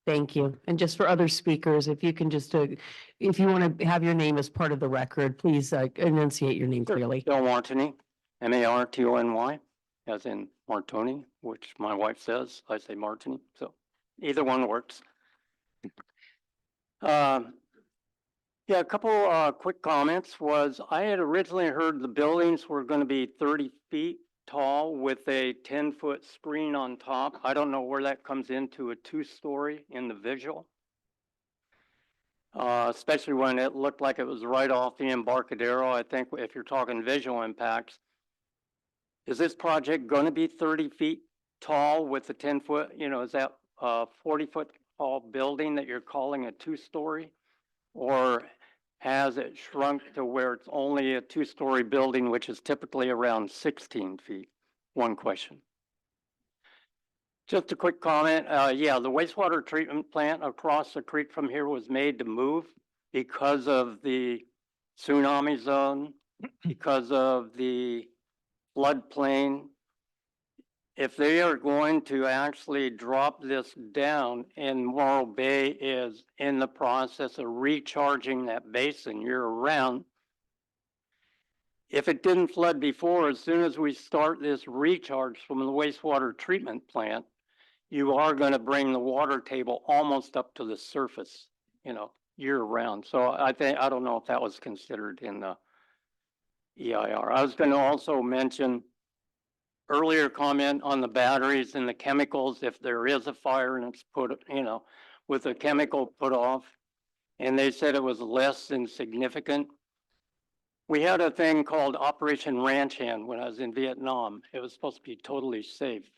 Thank you. And just for other speakers, if you can just, if you want to have your name as part of the record, please enunciate your name clearly. Bill Martini, Martony, as in Martoni, which my wife says, I say Martini, so either one works. Yeah, a couple quick comments was I had originally heard the buildings were going to be 30 feet tall with a 10-foot screen on top. I don't know where that comes into a 2-story in the visual. Especially when it looked like it was right off the Embarcadero. I think if you're talking visual impacts, is this project going to be 30 feet tall with a 10-foot, is that a 40-foot tall building that you're calling a 2-story? Or has it shrunk to where it's only a 2-story building, which is typically around 16 feet? One question. Just a quick comment. Yeah, the wastewater treatment plant across the creek from here was made to move because of the tsunami zone, because of the floodplain. If they are going to actually drop this down and Morro Bay is in the process of recharging that basin year round, if it didn't flood before, as soon as we start this recharge from the wastewater treatment plant, you are going to bring the water table almost up to the surface, year round. So I don't know if that was considered in the EIR. I was going to also mention earlier comment on the batteries and the chemicals. If there is a fire and it's put, with a chemical put off, and they said it was less than significant. We had a thing called Operation Ranch Hand when I was in Vietnam. It was supposed to be totally safe.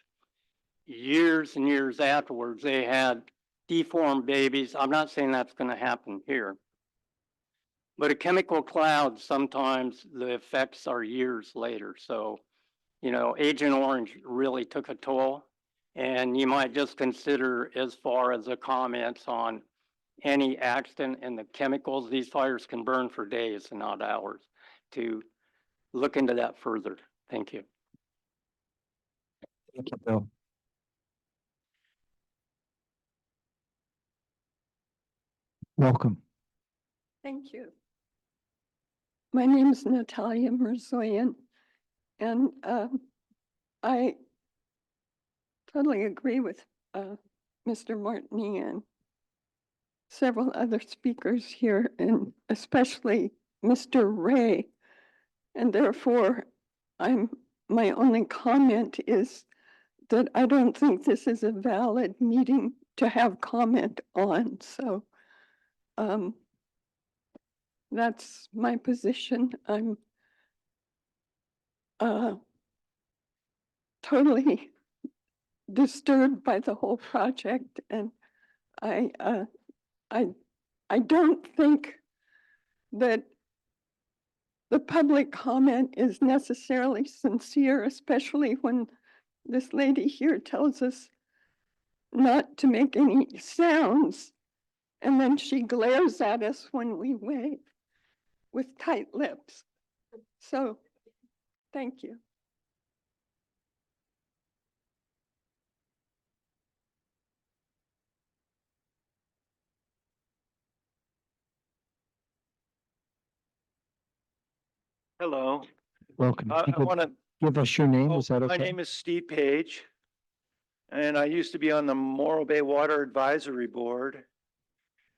Years and years afterwards, they had deformed babies. I'm not saying that's going to happen here. But a chemical cloud, sometimes the effects are years later. So, you know, Agent Orange really took a toll. And you might just consider, as far as the comments on any accident and the chemicals, these fires can burn for days and not hours, to look into that further. Thank you. Thank you, Bill. Welcome. Thank you. My name is Natalia Mirzoyan, and I totally agree with Mr. Martini and several other speakers here, and especially Mr. Ray. And therefore, my only comment is that I don't think this is a valid meeting to have comment on. So that's my position. I'm totally disturbed by the whole project, and I don't think that the public comment is necessarily sincere, especially when this lady here tells us not to make any sounds, and then she glares at us when we wave with tight lips. So, thank you. Hello. Welcome. I You could want to, give us your name. Is that my okay? name is Steve Page, and I used to be on the Morro Bay Water Advisory Board,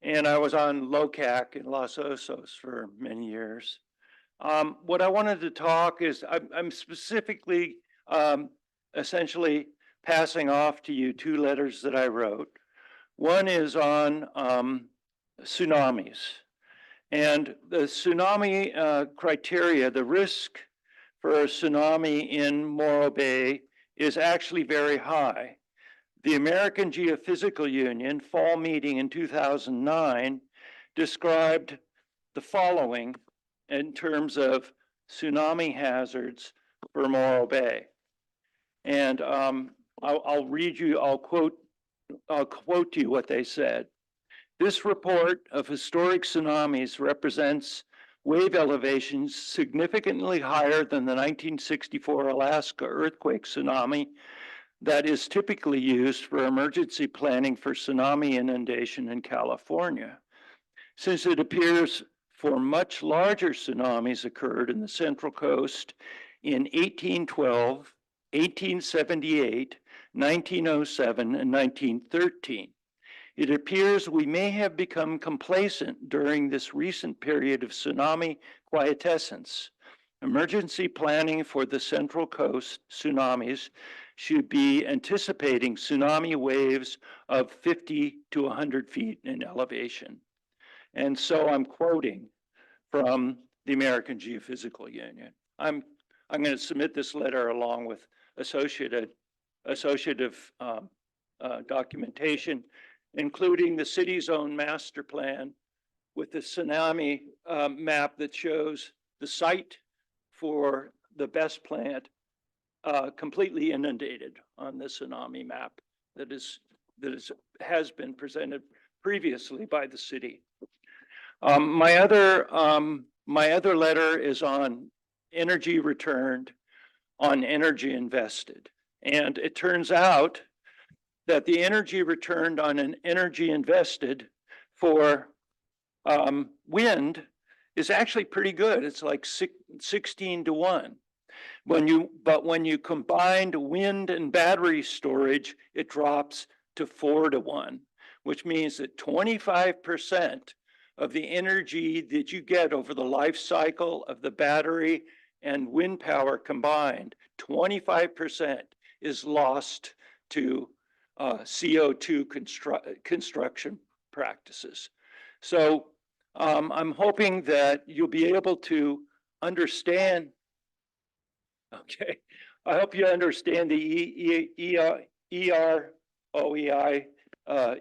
and I was on LOCAC in Los Osos for many years. What I wanted to talk is I'm specifically essentially passing off to you two letters that I wrote. One is on tsunamis. And the tsunami criteria, the risk for a tsunami in Morro Bay is actually very high. The American Geophysical Union fall meeting in 2009 described the following in terms of tsunami hazards for Morro Bay. And I'll read you, I'll quote to you what they said. This report of historic tsunamis represents wave elevations significantly higher than the 1964 Alaska earthquake tsunami that is typically used for emergency planning for tsunami inundation in California. Since it appears for much larger tsunamis occurred in the Central Coast in 1812, 1878, 1907, and 1913. It appears we may have become complacent during this recent period of tsunami quiescence. Emergency planning for the Central Coast tsunamis should be anticipating tsunami waves of 50 to 100 feet in elevation. And so I'm quoting from the American Geophysical Union. I'm going to submit this letter along with associative documentation, including the city's own master plan with the tsunami map that shows the site for the best plant completely inundated on the tsunami map has been presented previously by the city. My other letter is on energy returned, on energy invested. And it turns out that the energy returned on an energy invested for wind is actually pretty good. It's like 16 to 1. But when you combined wind and battery storage, it drops to 4 to 1, which means that 25% of the energy that you get over the life cycle of the battery and wind power combined, 25% is lost to CO2 construction practices. So I'm hoping that you'll be able to understand. Okay, I hope you understand the EROEI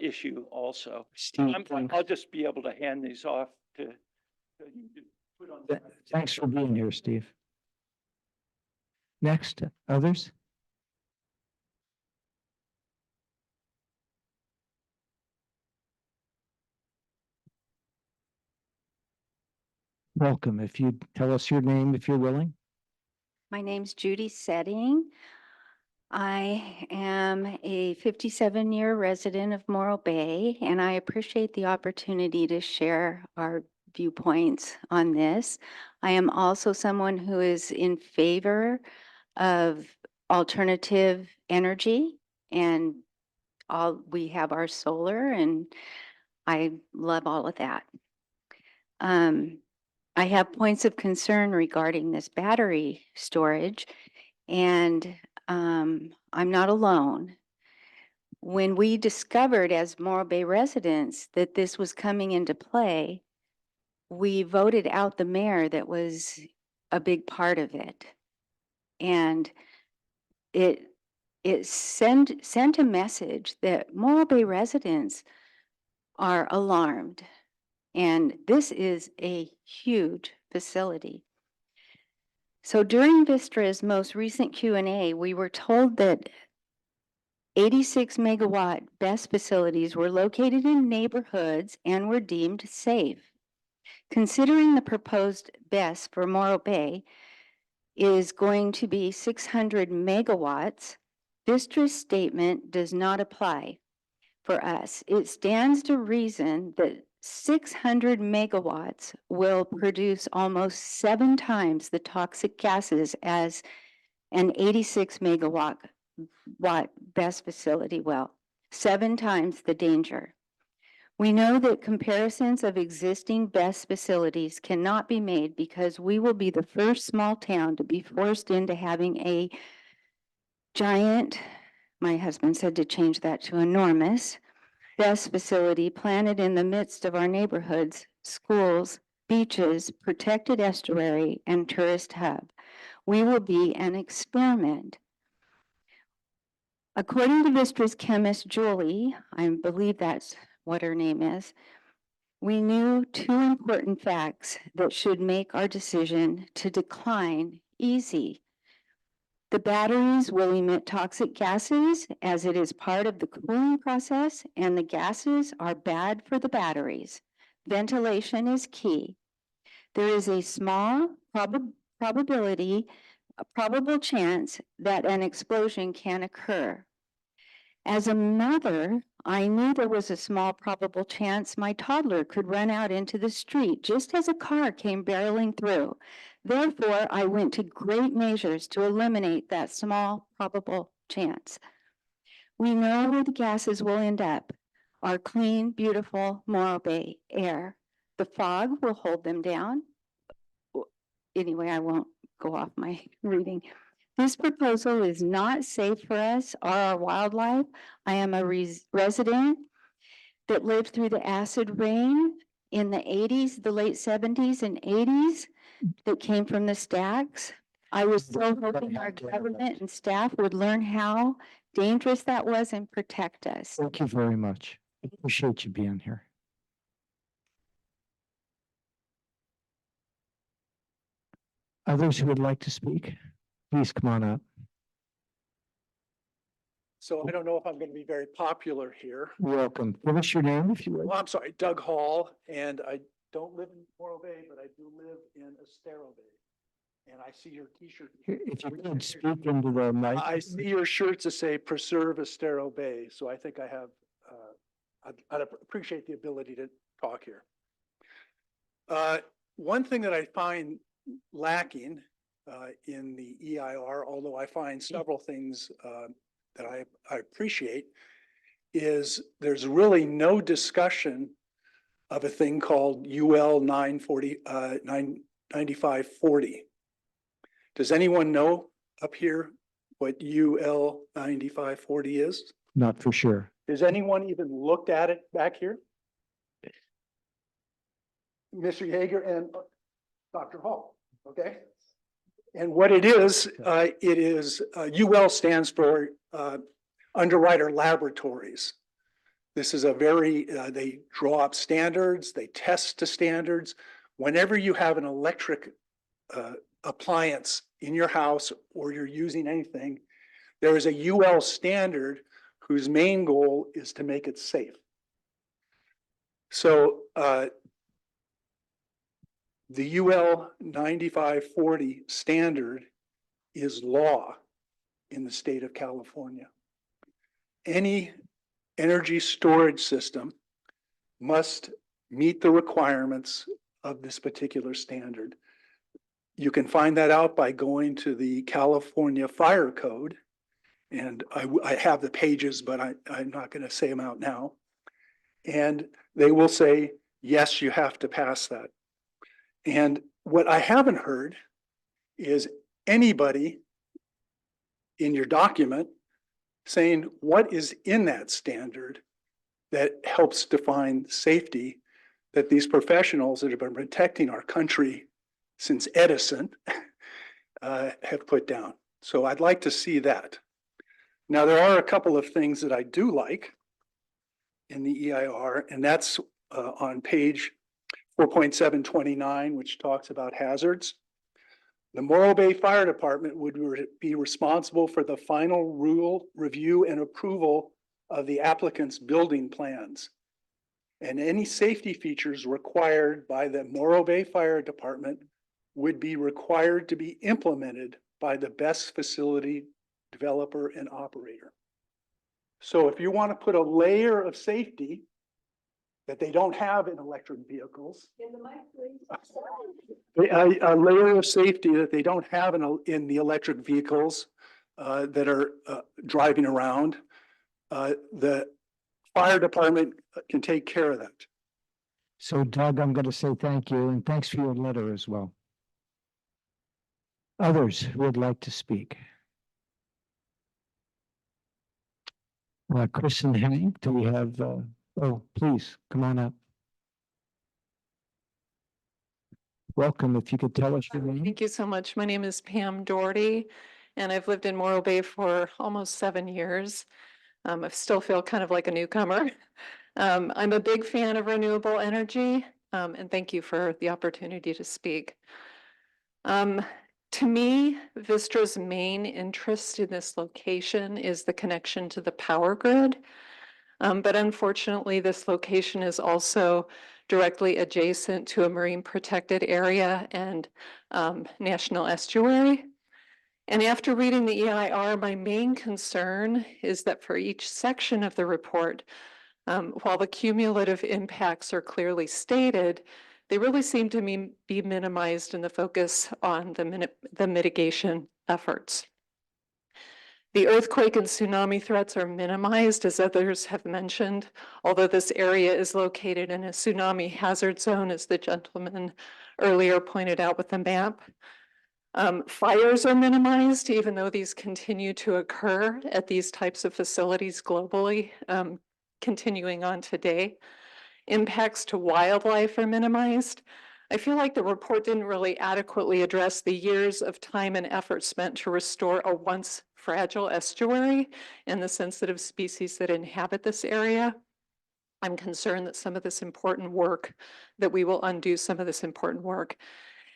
issue also. Steve, I'll just be able to hand these off to you to put on. thanks for being here, Steve. Next, others? Welcome. If you'd tell us your name, if you're willing. My name's Judy Setting. I am a 57-year resident of Morro Bay, and I appreciate the opportunity to share our viewpoints on this. I am also someone who is in favor of alternative energy, and we have our solar, and I love all of that. I have points of concern regarding this battery storage, and I'm not alone. When we discovered as Morro Bay residents that this was coming into play, we voted out the mayor that was a big part of it. And it sent a message that Morro Bay residents are alarmed. And this is a huge facility. So during Vistra's most recent Q&A, we were told that 86 megawatt BESS facilities were located in neighborhoods and were deemed safe. Considering the proposed BESS for Morro Bay is going to be 600 megawatts, Vistra's statement does not apply for us. It stands to reason that 600 megawatts will produce almost 7 times the toxic gases as an 86 megawatt BESS facility will, 7 times the danger. We know that comparisons of existing BESS facilities cannot be made because we will be the first small town to be forced into having a giant, my husband said to change that to enormous, BESS facility planted in the midst of our neighborhoods, schools, beaches, protected estuary, and tourist hub. We will be an experiment. According to Vistra's chemist, Julie, I believe that's what her name is, we knew 2 important facts that should make our decision to decline easy. The batteries will emit toxic gases as it is part of the cooling process, and the gases are bad for the batteries. Ventilation is key. There is a small probable chance that an explosion can occur. As a mother, I knew there was a small probable chance my toddler could run out into the street just as a car came barreling through. Therefore, I went to great measures to eliminate that small probable chance. We know where the gases will end up, our clean, beautiful Morro Bay air. The fog will hold them down. Anyway, I won't go off my reading. This proposal is not safe for us or our wildlife. I am a resident that lived through the acid rain in the 80s, the late 70s and 80s that came from the stacks. I was so hoping our government and staff would learn how dangerous that was and protect us. Thank you very much. I appreciate you being here. Others who would like to speak, please come on up. So I don't know if I'm going to be very popular here. Welcome. Give us your name if you would. Well, I'm sorry, Doug Hall, and I don't live in Morro Bay, but I do live in Estero Bay. And I see your t-shirt. If you could speak into the mic. I see your shirts that say Preserve Estero Bay, so I think I have, I'd appreciate the ability to talk here. One thing that I find lacking in the EIR, although I find several things that I appreciate, is there's really no discussion of a thing called UL 9540. Does anyone know up here what UL 9540 is? Not for sure. Has anyone even looked at it back here? Mr. Yeager and Dr. Hall. Okay? And what it is, UL stands for Underwriter Laboratories. This is a very, they draw up standards, they test to standards. Whenever you have an electric appliance in your house or you're using anything, there is a UL standard whose main goal is to make it safe. So the UL 9540 standard is law in the state of California. Any energy storage system must meet the requirements of this particular standard. You can find that out by going to the California Fire Code. And I have the pages, but I'm not going to say them out now. And they will say, yes, you have to pass that. And what I haven't heard is anybody in your document saying what is in that standard that helps define safety that these professionals that have been protecting our country since Edison have put down. So I'd like to see that. Now, there are a couple of things that I do like in the EIR, and that's on page 4.729, which talks about hazards. The Morro Bay Fire Department would be responsible for the final rule, review, and approval of the applicant's building plans. And any safety features required by the Morro Bay Fire Department would be required to be implemented by the best facility developer and operator. So if you want to put a layer of safety that they don't have in electric vehicles, a layer of safety that they don't have in the electric vehicles that are driving around, the fire department can take care of that. So Doug, I'm going to say thank you and thanks for your letter as well. Others who would like to speak? Chris and Hank, do we have, oh, please, come on up. Welcome, if you could tell us your name. Thank you so much. My name is Pam Doherty, and I've lived in Morro Bay for almost 7 years. I still feel kind of like a newcomer. I'm a big fan of renewable energy, and thank you for the opportunity to speak. To me, Vistra's main interest in this location is the connection to the power grid. But unfortunately, this location is also directly adjacent to a marine protected area and national estuary. And after reading the EIR, my main concern is that for each section of the report, while the cumulative impacts are clearly stated, they really seem to be minimized in the focus on the mitigation efforts. The earthquake and tsunami threats are minimized, as others have mentioned, although this area is located in a tsunami hazard zone, as the gentleman earlier pointed out with the map. Fires are minimized, even though these continue to occur at these types of facilities globally, continuing on today. Impacts to wildlife are minimized. I feel like the report didn't really adequately address the years of time and effort spent to restore a once fragile estuary and the sensitive species that inhabit this area. I'm concerned that some of this important work, that we will undo some of this important work.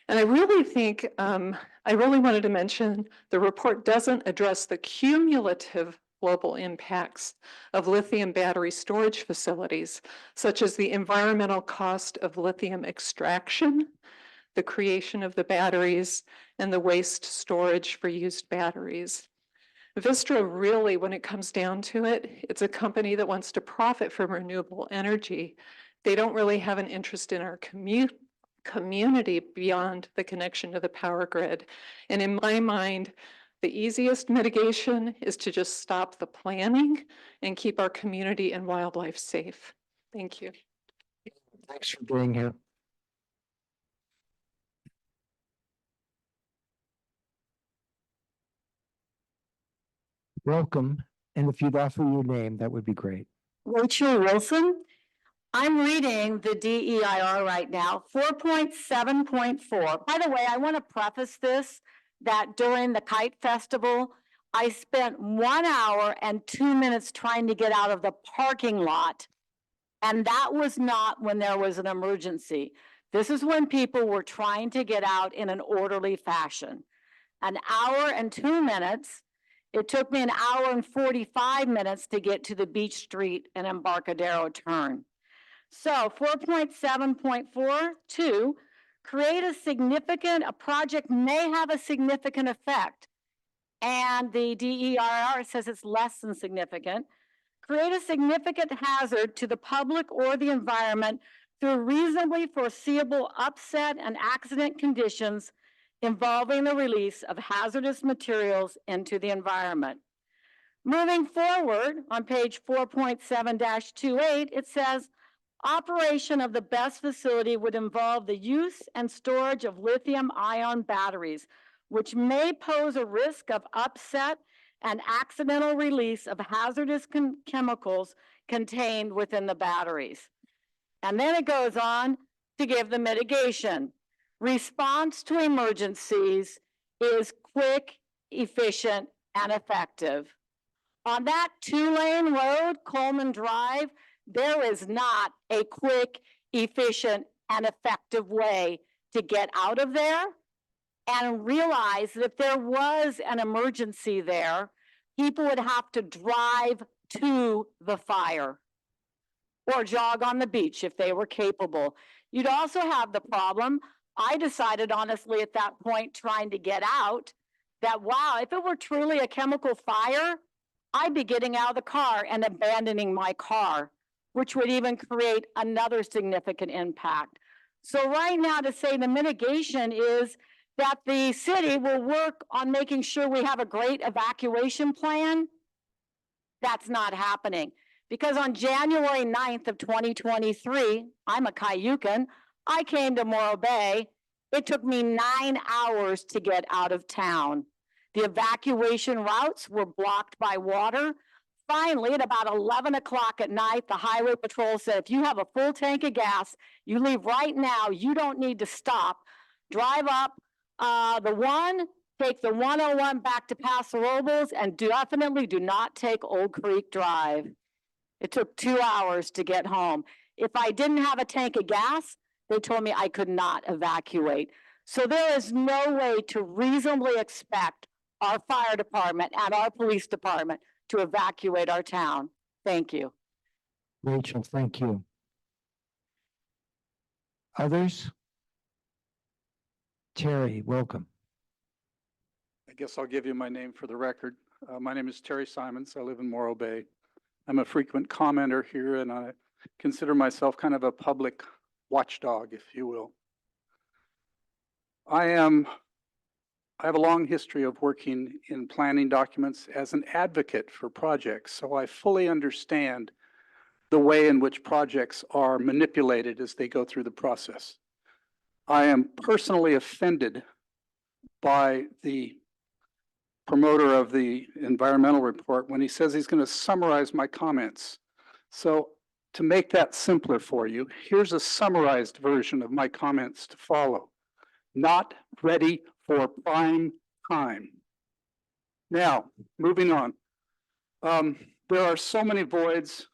And I really think, I really wanted to mention the report doesn't address the cumulative global impacts of lithium battery storage facilities, such as the environmental cost of lithium extraction, the creation of the batteries, and the waste storage for used batteries. Vistra really, when it comes down to it, it's a company that wants to profit from renewable energy. They don't really have an interest in our community beyond the connection to the power grid. And in my mind, the easiest mitigation is to just stop the planning and keep our community and wildlife safe. Thank you. Thanks for being here. Welcome, and if you'd offer your name, that would be great. Rachel Wilson. I'm reading the DEIR right now, 4.7.4. By the way, I want to preface this, that during the Kite Festival, I spent 1 hour and 2 minutes trying to get out of the parking lot. And that was not when there was an emergency. This is when people were trying to get out in an orderly fashion. An hour and 2 minutes. It took me an hour and 45 minutes to get to the Beach Street and Embarcadero turn. So 4.7.4.2, create a project may have a significant effect. And the DEIR says it's less than significant. Create a significant hazard to the public or the environment through reasonably foreseeable upset and accident conditions involving the release of hazardous materials into the environment. Moving forward on page 4.7-28, it says, operation of the BESS facility would involve the use and storage of lithium-ion batteries, which may pose a risk of upset and accidental release of hazardous chemicals contained within the batteries. And then it goes on to give the mitigation. Response to emergencies is quick, efficient, and effective. On that 2-lane road, Coleman Drive, there is not a quick, efficient, and effective way to get out of there. And realize that if there was an emergency there, people would have to drive to the fire or jog on the beach if they were capable. You'd also have the problem, I decided honestly at that point trying to get out, that wow, if it were truly a chemical fire, I'd be getting out of the car and abandoning my car, which would even create another significant impact. So right now to say the mitigation is that the city will work on making sure we have a great evacuation plan. That's not happening. Because on January 9th of 2023, I'm a Cayucan, I came to Morro Bay. It took me 9 hours to get out of town. The evacuation routes were blocked by water. Finally, at about 11 o'clock at night, the highway patrol said, if you have a full tank of gas, you leave right now, you don't need to stop. Drive up the 1, take the 101 back to Paso Robles, and definitely do not take Old Creek Drive. It took 2 hours to get home. If I didn't have a tank of gas, they told me I could not evacuate. So there is no way to reasonably expect our fire department and our police department to evacuate our town. Thank you. Rachel, thank you. Others? Terry, welcome. I guess I'll give you my name for the record. My name is Terry Simons. I live in Morro Bay. I'm a frequent commenter here, and I consider myself kind of a public watchdog, if you will. I have a long history of working in planning documents as an advocate for projects, so I fully understand the way in which projects are manipulated as they go through the process. I am personally offended by the promoter of the environmental report when he says he's going to summarize my comments. So to make that simpler for you, here's a summarized version of my comments to follow. Not ready for prime time. Now, moving on. There are so many voids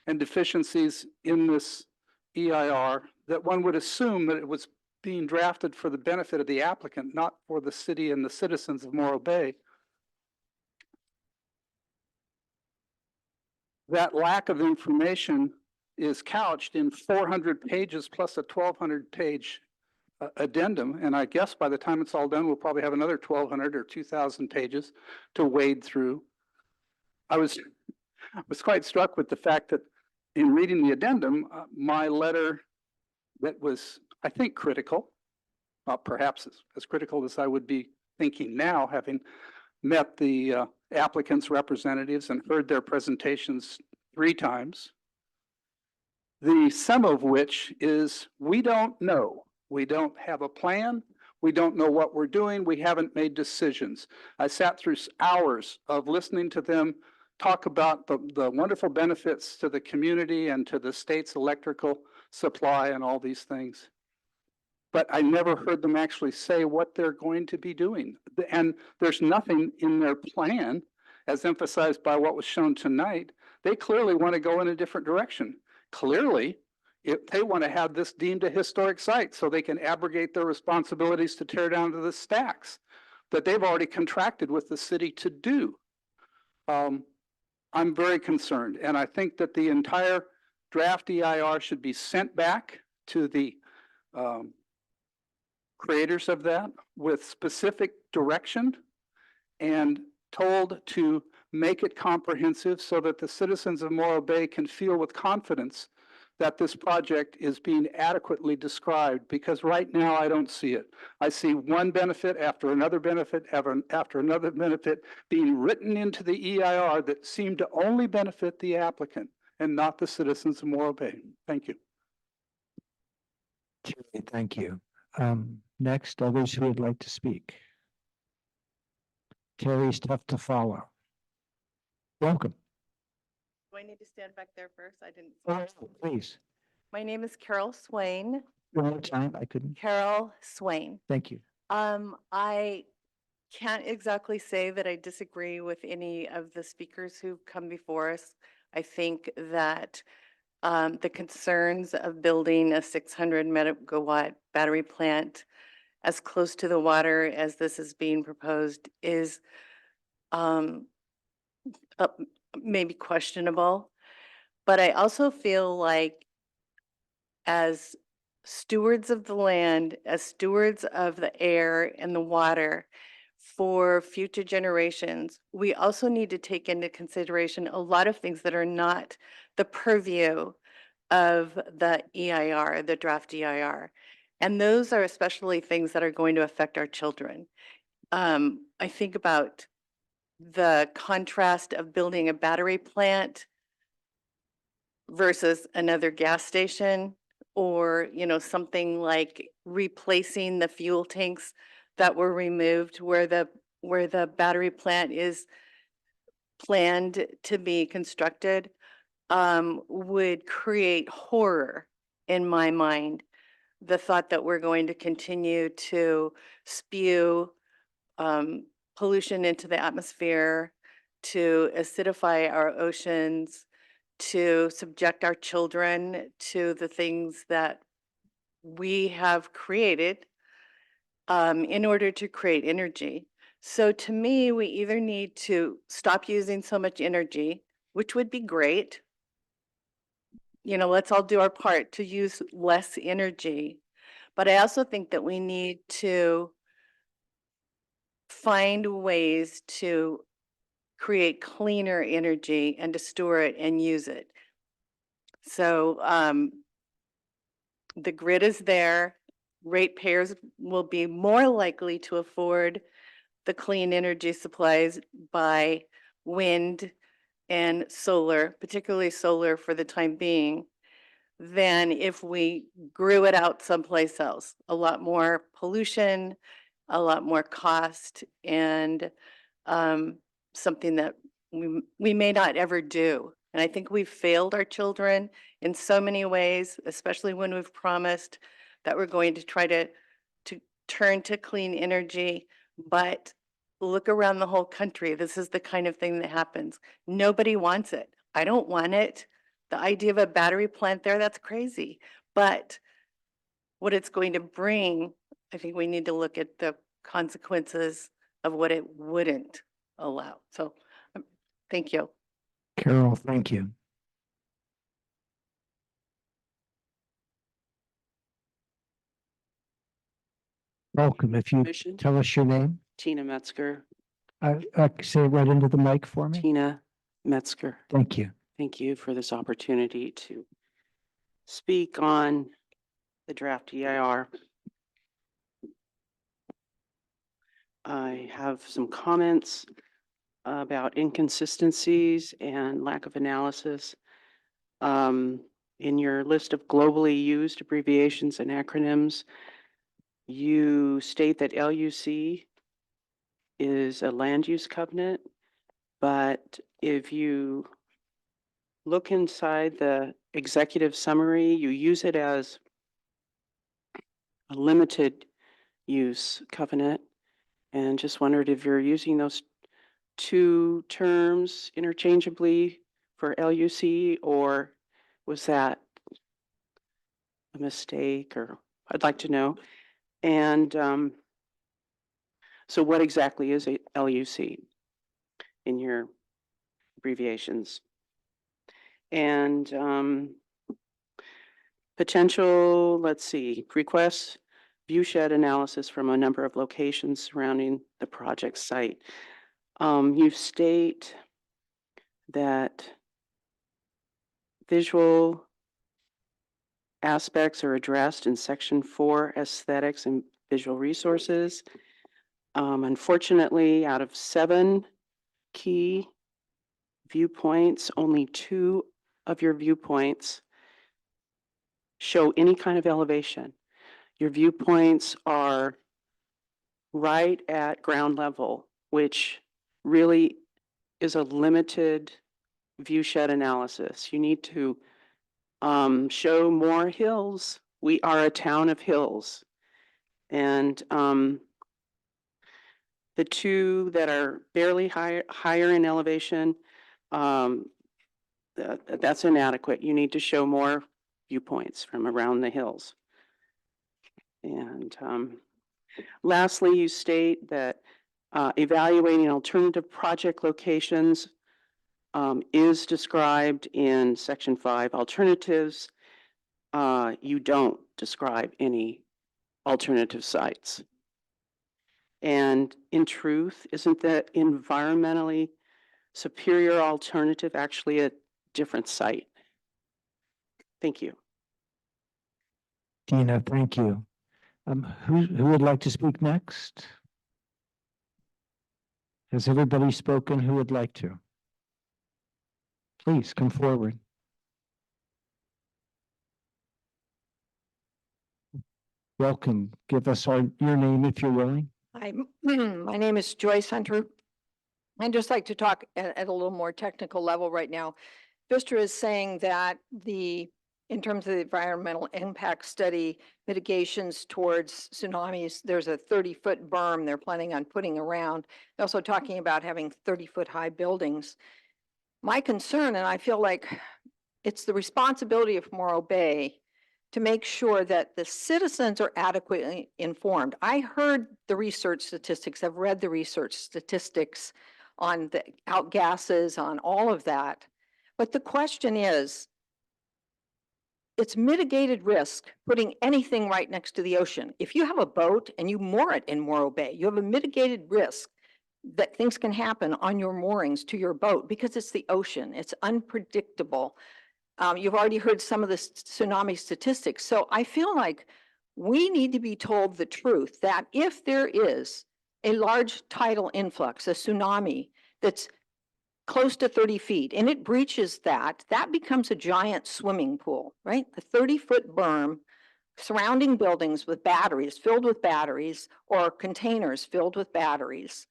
and deficiencies in this EIR that one would assume that it was being drafted for the benefit of the applicant, not for the city and the citizens of Morro Bay. That lack of information is couched in 400 pages plus a 1,200-page addendum, and I guess by the time it's all done, we'll probably have another 1,200 or 2,000 pages to wade through. I was quite struck with the fact that in reading the addendum, my letter that was, I think, critical, perhaps as critical as I would be thinking now, having met the applicant's representatives and heard their presentations 3 times, the sum of which is we don't know. We don't have a plan. We don't know what we're doing. We haven't made decisions. I sat through hours of listening to them talk about the wonderful benefits to the community and to the state's electrical supply and all these things. But I never heard them actually say what they're going to be doing. And there's nothing in their plan, as emphasized by what was shown tonight. They clearly want to go in a different direction. Clearly, if they want to have this deemed a historic site so they can abrogate their responsibilities to tear down to the stacks that they've already contracted with the city to do. I'm very concerned, and I think that the entire draft EIR should be sent back to the creators of that with specific direction and told to make it comprehensive so that the citizens of Morro Bay can feel with confidence that this project is being adequately described, because right now I don't see it. I see one benefit after another benefit after another benefit being written into the EIR that seem to only benefit the applicant and not the citizens of Morro Bay. Thank you. Thank you. Next, others who would like to speak. Terry's tough to follow. Welcome. Do I need to stand back there first? I didn't. Oh, please. My name is Carol Swain. One more time, I couldn't. Carol Swain. Thank you. I can't exactly say that I disagree with any of the speakers who've come before us. I think that the concerns of building a 600 megawatt battery plant as close to the water as this is being proposed is maybe questionable. But I also feel like as stewards of the land, as stewards of the air and the water for future generations, we also need to take into consideration a lot of things that are not the purview of the EIR, the draft EIR. And those are especially things that are going to affect our children. I think about the contrast of building a battery plant versus another gas station, or, you know, something like replacing the fuel tanks that were removed where the battery plant is planned to be constructed, would create horror in my mind. The thought that we're going to continue to spew pollution into the atmosphere, to acidify our oceans, to subject our children to the things that we have created in order to create energy. So to me, we either need to stop using so much energy, which would be great. You know, let's all do our part to use less energy. But I also think that we need to find ways to create cleaner energy and to store it and use it. So the grid is there. Ratepayers will be more likely to afford the clean energy supplies by wind and solar, particularly solar for the time being, than if we grew it out someplace else. A lot more pollution, a lot more cost, and something that we may not ever do. And I think we've failed our children in so many ways, especially when we've promised that we're going to try to turn to clean energy. But look around the whole country. This is the kind of thing that happens. Nobody wants it. I don't want it. The idea of a battery plant there, that's crazy. But what it's going to bring, I think we need to look at the consequences of what it wouldn't allow. So thank you. Carol, thank you. Welcome. If you Commission. tell us your name, Tina Metzger. say it right into the mic for me. Tina Metzger. Thank you. Thank you for this opportunity to speak on the draft EIR. I have some comments about inconsistencies and lack of analysis. In your list of globally used abbreviations and acronyms, you state that LUC is a land use covenant. But if you look inside the executive summary, you use it as a limited use covenant. And just wondered if you're using those two terms interchangeably for LUC, or was that a mistake, or I'd like to know. And so what exactly is a LUC in your abbreviations? And potential, let's see, requests view shed analysis from a number of locations surrounding the project site. You state that visual aspects are addressed in section 4, aesthetics and visual resources. Unfortunately, out of 7 key viewpoints, only 2 of your viewpoints show any kind of elevation. Your viewpoints are right at ground level, which really is a limited view shed analysis. You need to show more hills. We are a town of hills. And the 2 that are barely higher in elevation, that's inadequate. You need to show more viewpoints from around the hills. And lastly, you state that evaluating alternative project locations is described in section 5, alternatives. You don't describe any alternative sites. And in truth, isn't that environmentally superior alternative actually a different site? Thank you. Tina, thank you. Who would like to speak next? Has everybody spoken who would like to? Please come forward. Welcome. Give us your name if you're willing. Hi, my name is Joyce Hunter. I'd just like to talk at a little more technical level right now. Vistra is saying that in terms of the environmental impact study mitigations towards tsunamis, there's a 30-foot berm they're planning on putting around. They're also talking about having 30-foot high buildings. My concern, and I feel like it's the responsibility of Morro Bay to make sure that the citizens are adequately informed. I heard the research statistics, I've read the research statistics on the outgases, on all of that. But the question is, it's mitigated risk putting anything right next to the ocean. If you have a boat and you moor it in Morro Bay, you have a mitigated risk that things can happen on your moorings to your boat because it's the ocean. It's unpredictable. You've already heard some of the tsunami statistics. So I feel like we need to be told the truth that if there is a large tidal influx, a tsunami that's close to 30 feet and it breaches that becomes a giant swimming pool, right? The 30-foot berm surrounding buildings with batteries, filled with batteries, or containers filled with batteries.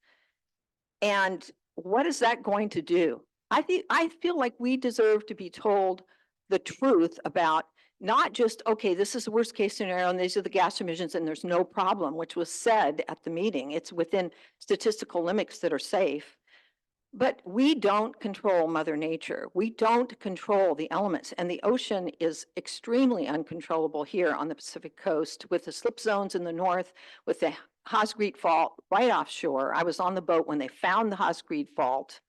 And what is that going to do? I feel like we deserve to be told the truth about not just, okay, this is the worst case scenario and these are the gas emissions and there's no problem, which was said at the meeting. It's within statistical limits that are safe. But we don't control Mother Nature. We don't control the elements. And the ocean is extremely uncontrollable here on the Pacific coast with the slip zones in the north, with the Hosgreet Fault right offshore. I was on the boat when they found the Hosgreet Fault.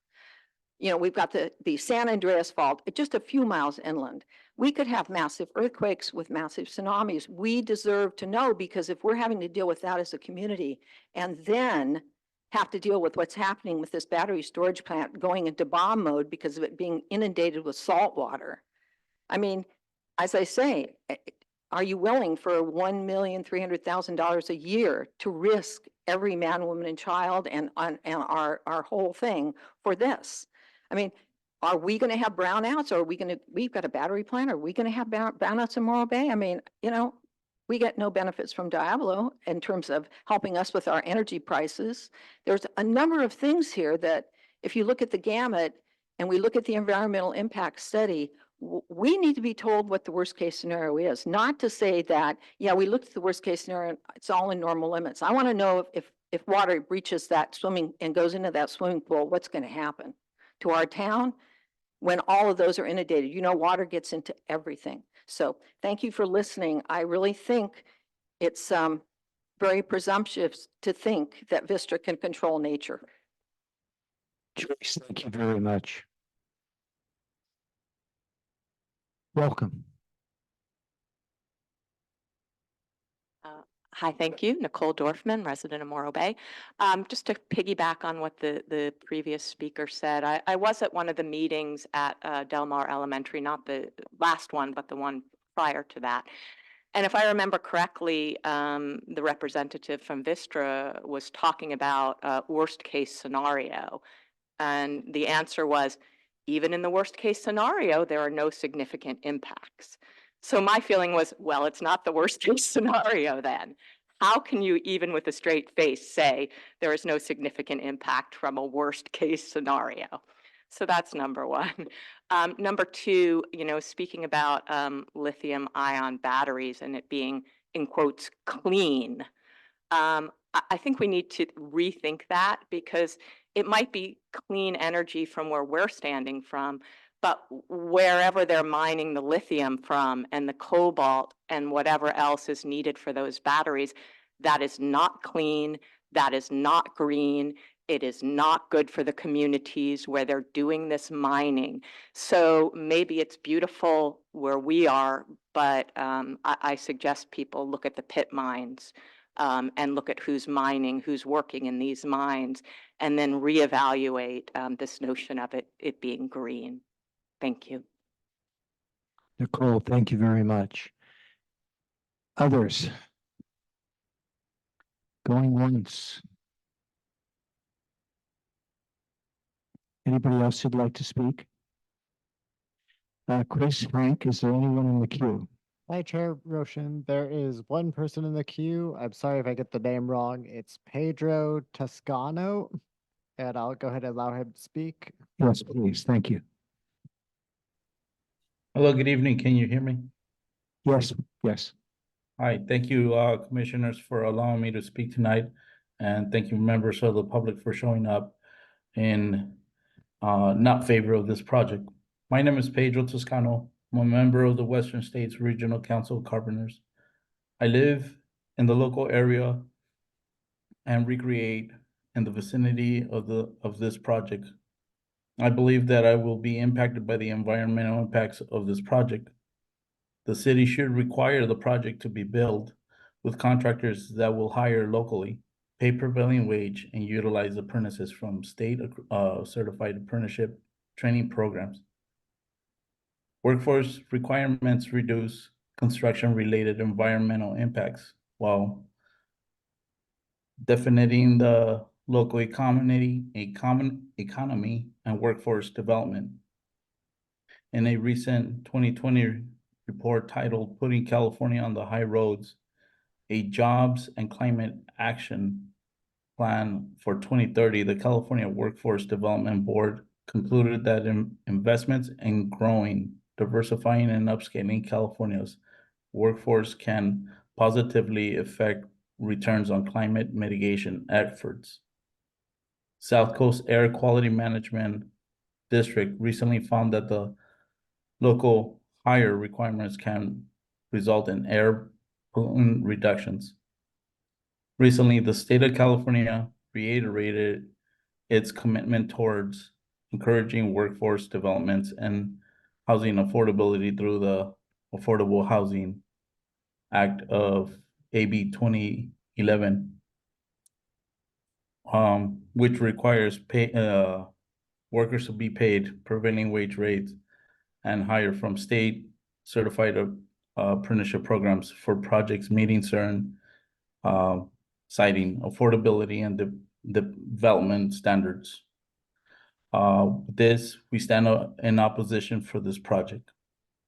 You know, we've got the San Andreas Fault just a few miles inland. We could have massive earthquakes with massive tsunamis. We deserve to know, because if we're having to deal with that as a community and then have to deal with what's happening with this battery storage plant going into bomb mode because of it being inundated with salt water. I mean, as I say, are you willing for $1,300,000 a year to risk every man, woman, and child and our whole thing for this? I mean, are we going to have brownouts? Or are we going to, we've got a battery plant. Are we going to have brownouts in Morro Bay? I mean, you know, we get no benefits from Diablo in terms of helping us with our energy prices. There's a number of things here that if you look at the gamut and we look at the environmental impact study, we need to be told what the worst case scenario is, not to say that, yeah, we looked at the worst case scenario, it's all in normal limits. I want to know if water breaches that swimming and goes into that swimming pool, what's going to happen to our town when all of those are inundated. You know, water gets into everything. So thank you for listening. I really think it's very presumptuous to think that Vistra can control nature. Joyce, thank you very much. Welcome. Hi, thank you. Nicole Dorfman, resident of Morro Bay. Just to piggyback on what the previous speaker said, I was at one of the meetings at Del Mar Elementary, not the last one, but the one prior to that. And if I remember correctly, the representative from Vistra was talking about a worst case scenario. And the answer was, even in the worst case scenario, there are no significant impacts. So my feeling was, well, it's not the worst case scenario then. How can you, even with a straight face, say there is no significant impact from a worst case scenario? So that's number one. Number two, you know, speaking about lithium ion batteries and it being, in quotes, clean, I think we need to rethink that because it might be clean energy from where we're standing from, but wherever they're mining the lithium from and the cobalt and whatever else is needed for those batteries, that is not clean, that is not green, it is not good for the communities where they're doing this mining. So maybe it's beautiful where we are, but I suggest people look at the pit mines and look at who's mining, who's working in these mines, and then reevaluate this notion of it being green. Thank you. Nicole, thank you very much. Others? Going once. Anybody else who'd like to speak? Chris, Frank, is there anyone in the queue? Hi, Chair Roshan. There is one person in the queue. I'm sorry if I get the name wrong. It's Pedro Toscano, and I'll go ahead and allow him to speak. Yes, please. Thank you. Hello, good evening. Can you hear me? Yes, yes. Hi, thank you, commissioners, for allowing me to speak tonight. And thank you, members of the public, for showing up in not favor of this project. My name is Pedro Toscano. I'm a member of the Western States Regional Council of Carpenters. I live in the local area and recreate in the vicinity of this project. I believe that I will be impacted by the environmental impacts of this project. The city should require the project to be built with contractors that will hire locally, pay prevailing wage, and utilize apprentices from state certified apprenticeship training programs. Workforce requirements reduce construction-related environmental impacts while defining the local economy and workforce development. In a recent 2020 report titled "Putting California on the High Roads, a Jobs and Climate Action Plan for 2030, the California Workforce Development Board concluded that investments in growing, diversifying, and upscaling California's workforce can positively affect returns on climate mitigation efforts. South Coast Air Quality Management District recently found that the local higher requirements can result in air pollutant reductions. Recently, the state of California reiterated its commitment towards encouraging workforce development and housing affordability through the Affordable Housing Act of AB 2011, which requires workers to be paid prevailing wage rates and higher from state certified apprenticeship programs for projects meeting certain citing affordability and development standards. With this, we stand in opposition for this project.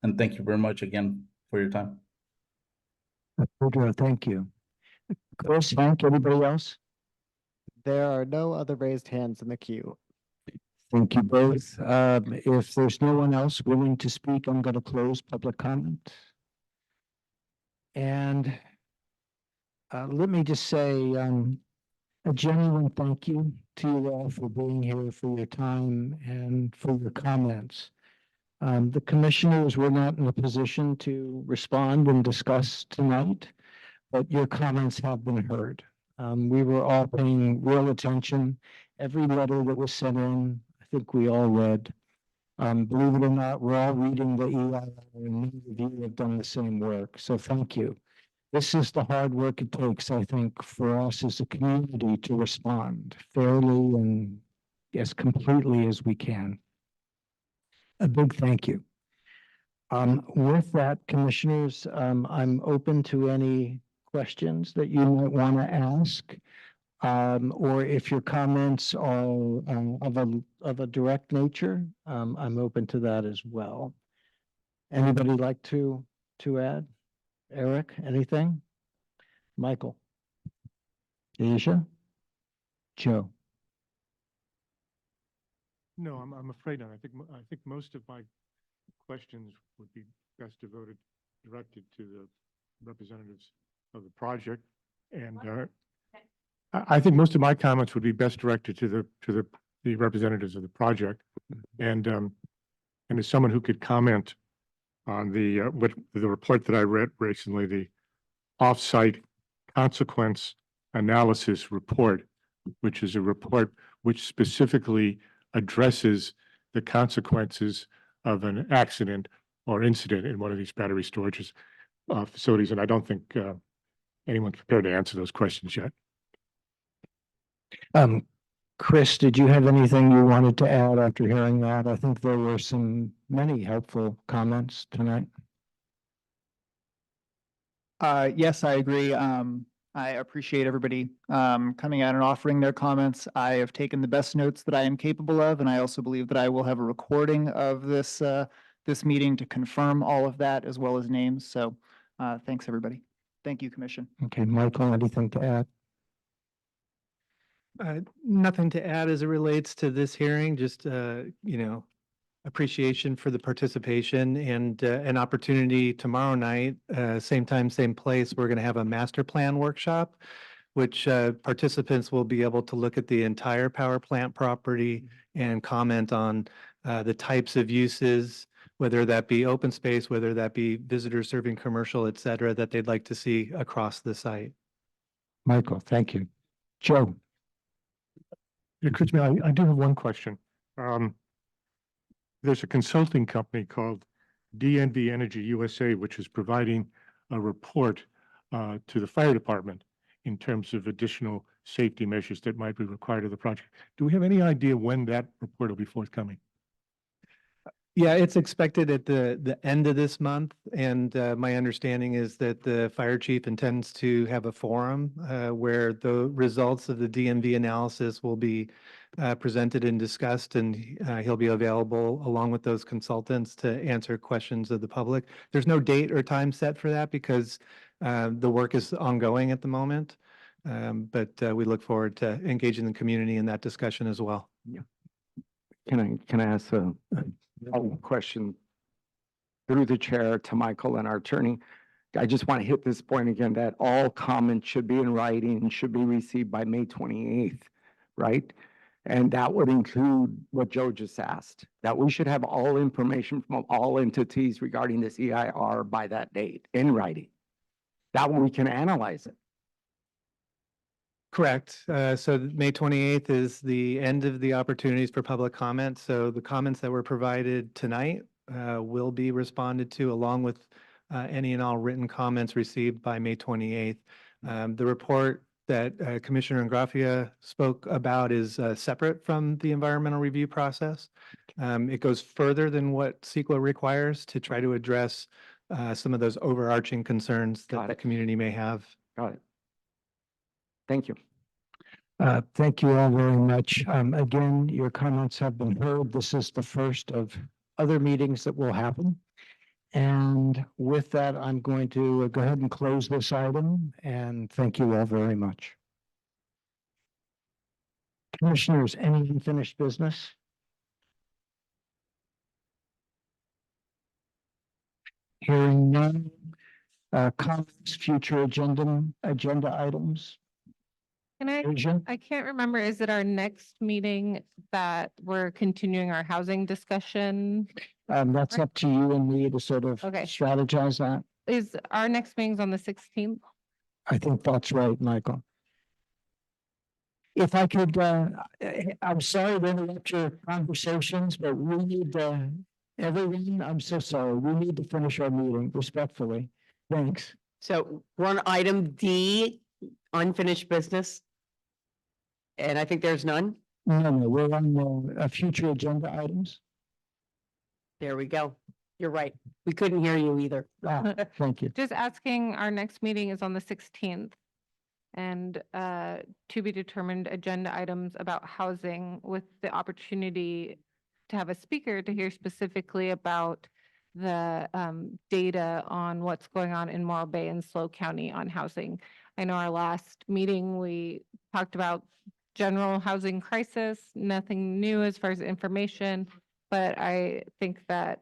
And thank you very much again for your time. Pedro, thank you. Chris, Frank, anybody else? There are no other raised hands in the queue. Thank you both. If there's no one else willing to speak, I'm going to close public comment. And let me just say a genuine thank you to you all for being here, for your time and for your comments. The commissioners were not in a position to respond and discuss tonight, but your comments have been heard. We were all paying real attention. Every letter that was sent in, I think we all read. Believe it or not, we're all reading the EIR, and many of you have done the same work. So thank you. This is the hard work it takes, I think, for us as a community to respond fairly and as completely as we can. A big thank you. With that, commissioners, I'm open to any questions that you might want to ask. Or if your comments are of a direct nature, I'm open to that as well. Anybody like to add? Eric, anything? Michael? Asia? Joe? No, I'm afraid not. I think most of my questions would be best directed to the representatives of the project. And I think most of my comments would be best directed to the representatives of the project. And as someone who could comment on the report that I read recently, the off-site consequence analysis report, which is a report which specifically addresses the consequences of an accident or incident in one of these battery storage facilities. And I don't think anyone's prepared to answer those questions yet. Chris, did you have anything you wanted to add after hearing that? I think there were many helpful comments tonight. Yes, I agree. I appreciate everybody coming out and offering their comments. I have taken the best notes that I am capable of, and I also believe that I will have a recording of this meeting to confirm all of that as well as names. So thanks, everybody. Thank you, Commission. Okay, Michael, anything to add? Nothing to add as it relates to this hearing, just, appreciation for the participation and an opportunity tomorrow night, same time, same place. We're going to have a master plan workshop, which participants will be able to look at the entire power plant property and comment on the types of uses, whether that be open space, whether that be visitors serving commercial, et cetera, that they'd like to see across the site. Michael, thank you. Joe? It occurs to me, I do have one question. There's a consulting company called DNV Energy USA, which is providing a report to the fire department in terms of additional safety measures that might be required of the project. Do we have any idea when that report will be forthcoming? Yeah, it's expected at the end of this month, and my understanding is that the fire chief intends to have a forum where the results of the DMV analysis will be presented and discussed, and he'll be available along with those consultants to answer questions of the public. There's no date or time set for that because the work is ongoing at the moment, but we look forward to engaging the community in that discussion as well. Yeah. Can I ask a question through the chair to Michael and our attorney? I just want to hit this point again, that all comments should be in writing and should be received by May 28th, right? And that would include what Joe just asked, that we should have all information from all entities regarding this EIR by that date in writing. That way we can analyze it. Correct. So May 28th is the end of the opportunities for public comment. So the comments that were provided tonight will be responded to along with any and all written comments received by May 28th. The report that Commissioner Ingraffia spoke about is separate from the environmental review process. It goes further than what CEQA requires to try to address some of those overarching concerns that the community may have. Got it. Thank you. Thank you all very much. Again, your comments have been heard. This is the first of other meetings that will happen. And with that, I'm going to go ahead and close this item, and thank you all very much. Commissioners, any unfinished business? Hearing none. Comments, future agenda items. Asia? I can't remember, is it our next meeting that we're continuing our housing discussion? That's up to you and me to sort of Okay. strategize that. Is our next meeting's on the 16th? I think that's right, Michael. If I could, I'm sorry to interrupt your conversations, but we need, everyone, I'm so sorry. We need to finish our meeting respectfully. Thanks. So we're on item D, unfinished business. And I think there's none. No, we're on future agenda items. There we go. You're right. We couldn't hear you either. Thank you. Just asking, our next meeting is on the 16th. And to be determined agenda items about housing with the opportunity to have a speaker to hear specifically about the data on what's going on in Morro Bay and SLO County on housing. I know our last meeting, we talked about general housing crisis, nothing new as far as information. But I think that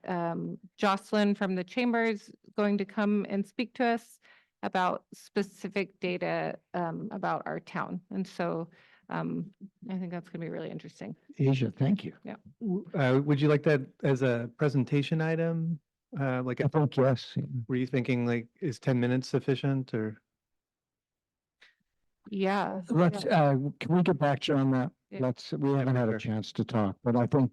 Jocelyn from the chamber is going to come and speak to us about specific data about our town. And so I think that's going to be really interesting. Asia, thank you. Yeah. Would you like that as a presentation item? Like, I think yes. were you thinking like, is 10 minutes sufficient or? Yeah. Let's, can we get back to you on that? Yeah. We haven't had a chance to talk, but I think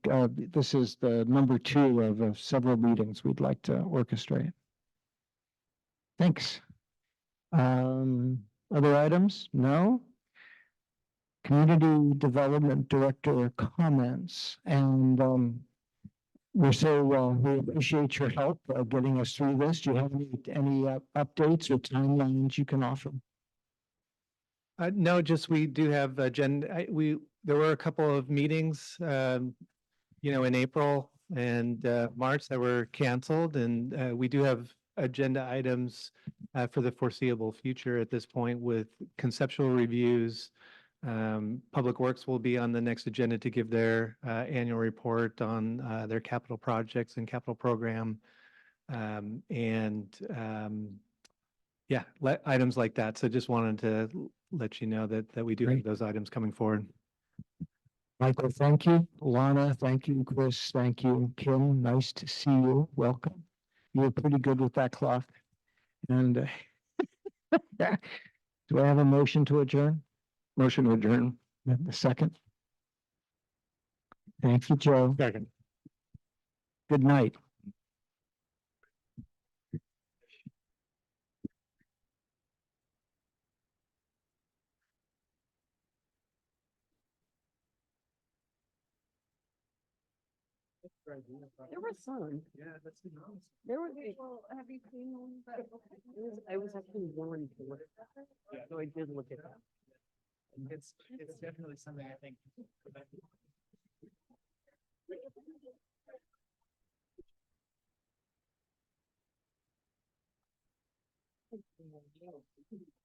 this is the number 2 of several meetings we'd like to orchestrate. Thanks. Other items? No? Community Development Director comments, and we appreciate your help getting us through this. Do you have any updates or timelines you can offer? No, just we do have agenda. There were a couple of meetings, in April and March that were canceled, and we do have agenda items for the foreseeable future at this point with conceptual reviews. Public Works will be on the next agenda to give their annual report on their capital projects and capital program. Items like that. So just wanted to let you know that we do have those items coming forward. Michael, thank you. Lana, thank you. Chris, thank you. Kim, nice to see you. Welcome. You were pretty good with that clock. And do I have a motion to adjourn? Motion to adjourn. A second. Thank you, Joe. Second. Good night. There was some. Yeah, that's There was. Have you seen one? I was actually warned to look. So I did look at that. It's definitely something I think.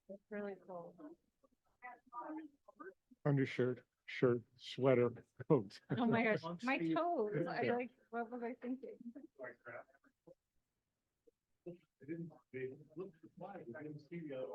That's really cool. Undershirt, shirt, sweater, coat. Oh my gosh, my toes. What was I thinking? I didn't see the